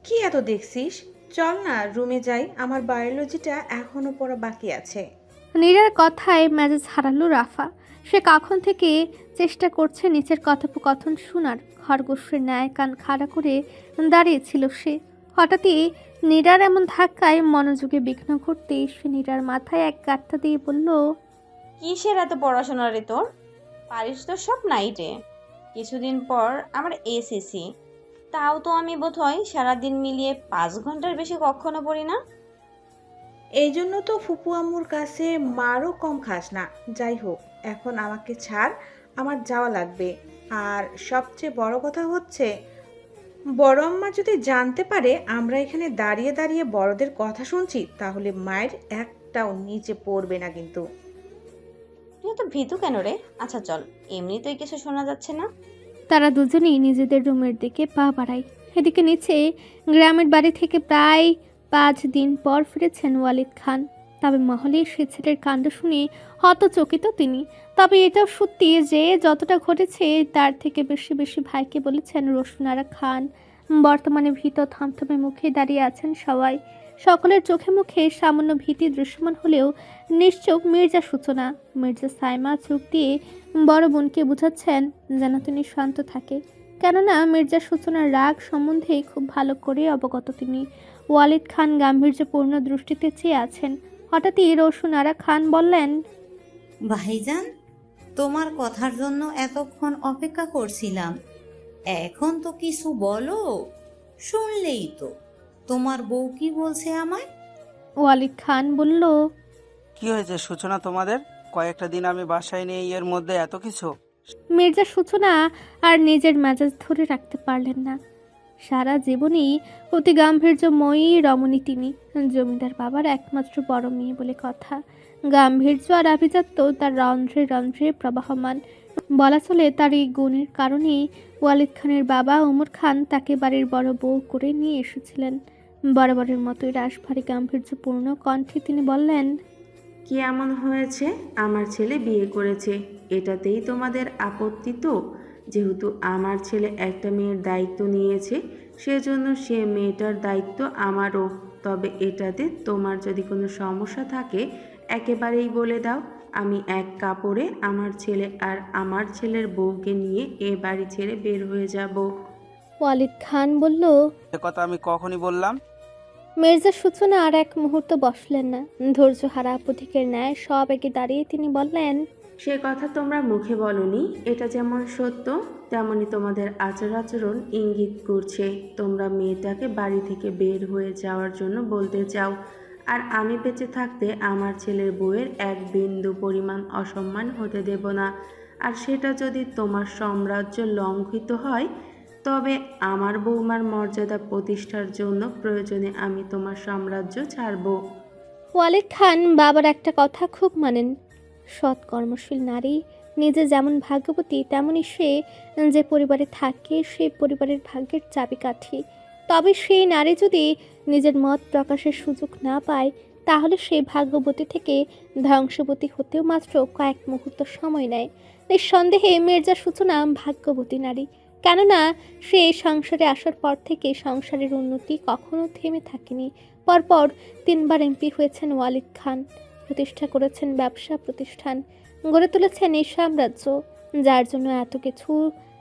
কি এত দেখছিস? চল না রুমে যাই, আমার বায়োলজিটা এখনো পড়া বাকি আছে। নীরার কথায় মেজাজ হারালো রাফা। সে কখন থেকে চেষ্টা করছে নিচের কথোপকথন শোনার। খরগোশের ন্যায় কান খাড়া করে দাঁড়িয়েছিল সে। হঠাৎই নীরার এমন ধাক্কায় মনোযোগে বিঘ্ন ঘটতে সে নীরার মাথায় এক গাঁটটা দিয়ে বলল, কিসের এত পড়াশোনা রে তোর? পারিস তো সব নাইটে। কিছুদিন পর আমার এসএসসি, তাও তো আমি বোধহয় সারাদিন মিলিয়ে 5 ঘন্টার বেশি কখনো পড়ি না। এই জন্য তো ফুপু আম্মুর কাছে মারও কম খাস না। যাই হোক, এখন আমাকে ছাড়, আমার যাওয়া লাগবে। আর সবচেয়ে বড় কথা হচ্ছে, বড় আম্মা যদি জানতে পারে আমরা এখানে দাঁড়িয়ে দাঁড়িয়ে বড়দের কথা শুনছি, তাহলে মায়ের একটাও নিচে পড়বে না কিন্তু। তুই তো ভীতু কেন রে? আচ্ছা চল, এমনিতেই কিছু শোনা যাচ্ছে না। তারা দুজনেই নিজেদের রুমের দিকে পা বাড়ায়। এদিকে নিচে গ্রামের বাড়ি থেকে প্রায় 5 দিন পর ফিরেছেন ওয়ালিদ খান। তবে মহলে সে ছেলের কাণ্ড শুনে হতচকিত তিনি। তবে এটাও সত্যি যে যতটা ঘটেছে তার থেকে বেশি বেশি ভাইকে বলেছেন রোশনারা খান। বর্তমানে ভীত থমথমে মুখে দাঁড়িয়ে আছেন সবাই। সকলের চোখে মুখে সামান্য ভীতি দৃশ্যমান হলেও নিশ্চোখ মির্জা সূচনা। মির্জা সাইমা চোখ দিয়ে বড় বোনকে বুঝাচ্ছেন যেন তিনি শান্ত থাকে, কেননা মির্জা সূচনার রাগ সম্বন্ধে খুব ভালো করে অবগত তিনি। ওয়ালিদ খান গাম্ভীর্যপূর্ণ দৃষ্টিতে চেয়ে আছেন। হঠাৎই রোশনারা খান বললেন, ভাইজান, তোমার কথার জন্য এতক্ষণ অপেক্ষা করছিলাম। এখন তো কিছু বলো, শুনলেই তো। তোমার বউ কি বলছে আমায়? ওয়ালিদ খান বলল, কি হয়েছে সূচনা তোমাদের? কয়েকটা দিন আমি বাসায় নেই, এর মধ্যে এত কিছু? মির্জা সূচনা আর নিজের মেজাজ ধরে রাখতে পারলেন না। সারা জীবনই অতি গাম্ভীর্যময়ী রমণী তিনি। জমিদার বাবার একমাত্র বড় মেয়ে বলে কথা। গাম্ভীর্য আর আভিজাত্য তার রন্ধ্রে রন্ধ্রে প্রবাহমান। বলা চলে তার এই গুণের কারণেই ওয়ালিদ খানের বাবা ওমর খান তাকে বাড়ির বড় বউ করে নিয়ে এসেছিলেন। বরাবরের মতোই রাশভারী গাম্ভীর্যপূর্ণ কণ্ঠে তিনি বললেন, কি এমন হয়েছে? আমার ছেলে বিয়ে করেছে, এটাতেই তোমাদের আপত্তি তো? যেহেতু আমার ছেলে একটা মেয়ের দায়িত্ব নিয়েছে, সেজন্য সে মেয়েটার দায়িত্ব আমারও। তবে এটাতে তোমার যদি কোনো সমস্যা থাকে একেবারেই বলে দাও। আমি এক কাপড়ে আমার ছেলে আর আমার ছেলের বউকে নিয়ে এ বাড়ি ছেড়ে বের হয়ে যাব। ওয়ালিদ খান বলল, এ কথা আমি কখনই বললাম? মির্জা সূচনা আর এক মুহূর্ত বসলেন না। ধৈর্য হারা প্রতীকের ন্যায় সব একে দাঁড়িয়ে তিনি বললেন, সে কথা তোমরা মুখে বলনি, এটা যেমন সত্য তেমনি তোমাদের আচার আচরণ ইঙ্গিত করছে তোমরা মেয়েটাকে বাড়ি থেকে বের হয়ে যাওয়ার জন্য বলতে চাও। আর আমি বেঁচে থাকতে আমার ছেলের বউয়ের এক বিন্দু পরিমাণ অসম্মান হতে দেব না। আর সেটা যদি তোমার সাম্রাজ্য লঙ্ঘিত হয়, তবে আমার বৌমার মর্যাদা প্রতিষ্ঠার জন্য প্রয়োজনে আমি তোমার সাম্রাজ্য ছাড়ব। ওয়ালিদ খান বাবার একটা কথা খুব মানেন। সৎ কর্মশীল নারী নিজে যেমন ভাগ্যবতী, তেমনই সে যে পরিবারে থাকে সেই পরিবারের ভাগ্যের চাবিকাঠি। তবে সেই নারী যদি নিজের মত প্রকাশের সুযোগ না পায়, তাহলে সেই ভাগ্যবতী থেকে ধ্বংসবতী হতেও মাত্র কয়েক মুহূর্ত সময় নেয়। নিঃসন্দেহে মির্জা সূচনা ভাগ্যবতী নারী। কেননা সে এই সংসারে আসার পর থেকে সংসারের উন্নতি কখনো থেমে থাকেনি। পরপর 3 বার এমপি হয়েছেন ওয়ালিদ খান, প্রতিষ্ঠা করেছেন ব্যবসা প্রতিষ্ঠান, গড়ে তুলেছেন এই সাম্রাজ্য, যার জন্য এত কিছু।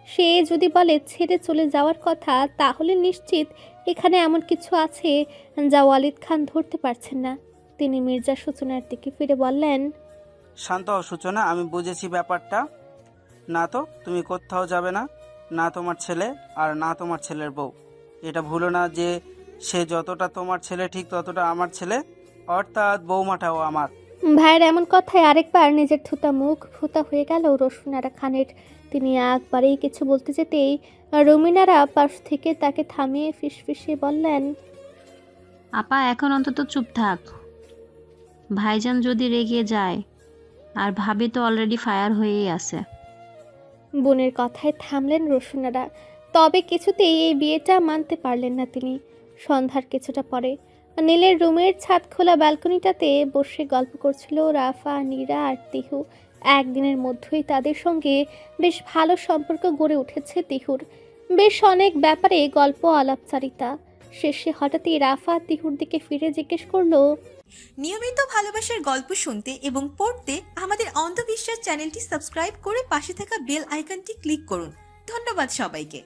সে যদি বলে ছেড়ে চলে যাওয়ার কথা, তাহলে নিশ্চিত এখানে এমন কিছু আছে যা ওয়ালিদ খান ধরতে পারছেন না। তিনি মির্জা সূচনার দিকে ফিরে বললেন, শান্ত হও সূচনা, আমি বুঝেছি ব্যাপারটা। না তো তুমি কোথাও যাবে না, না তোমার ছেলে আর না তোমার ছেলের বউ। এটা ভুলো না যে সে যতটা তোমার ছেলে ঠিক ততটা আমার ছেলে, অর্থাৎ বৌমাটাও আমার। ভাইয়ের এমন কথায় আরেকবার নিজের থুতা মুখ ভুতা হয়ে গেল রোশনারা খানের। তিনি একবারেই কিছু বলতে যেতেই রুমিনারা পাশ থেকে তাকে থামিয়ে ফিসফিসিয়ে বললেন, আপা এখন অন্তত চুপ থাক, ভাইজান যদি রেগে যায়, আর ভাবি তো অলরেডি ফায়ার হয়েই আছে। বোনের কথায় থামলেন রোশনারা, তবে কিছুতেই এই বিয়েটা মানতে পারলেন না তিনি। সন্ধ্যার কিছুটা পরে নীলের রুমের ছাদ খোলা ব্যালকনিটাতে বসে গল্প করছিল রাফা, নীরা আর তিহু। একদিনের মধ্যেই তাদের সঙ্গে বেশ ভালো সম্পর্ক গড়ে উঠেছে তিহুর। বেশ অনেক ব্যাপারে গল্প আলাপচারিতা। শেষে হঠাৎই রাফা তিহুর দিকে ফিরে জিজ্ঞেস করলো, নিয়মিত ভালোবাসার গল্প শুনতে এবং পড়তে আমাদের অন্ধবিশ্বাস চ্যানেলটি সাবস্ক্রাইব করে পাশে থাকা বেল আইকনটি ক্লিক করুন। ধন্যবাদ সবাইকে।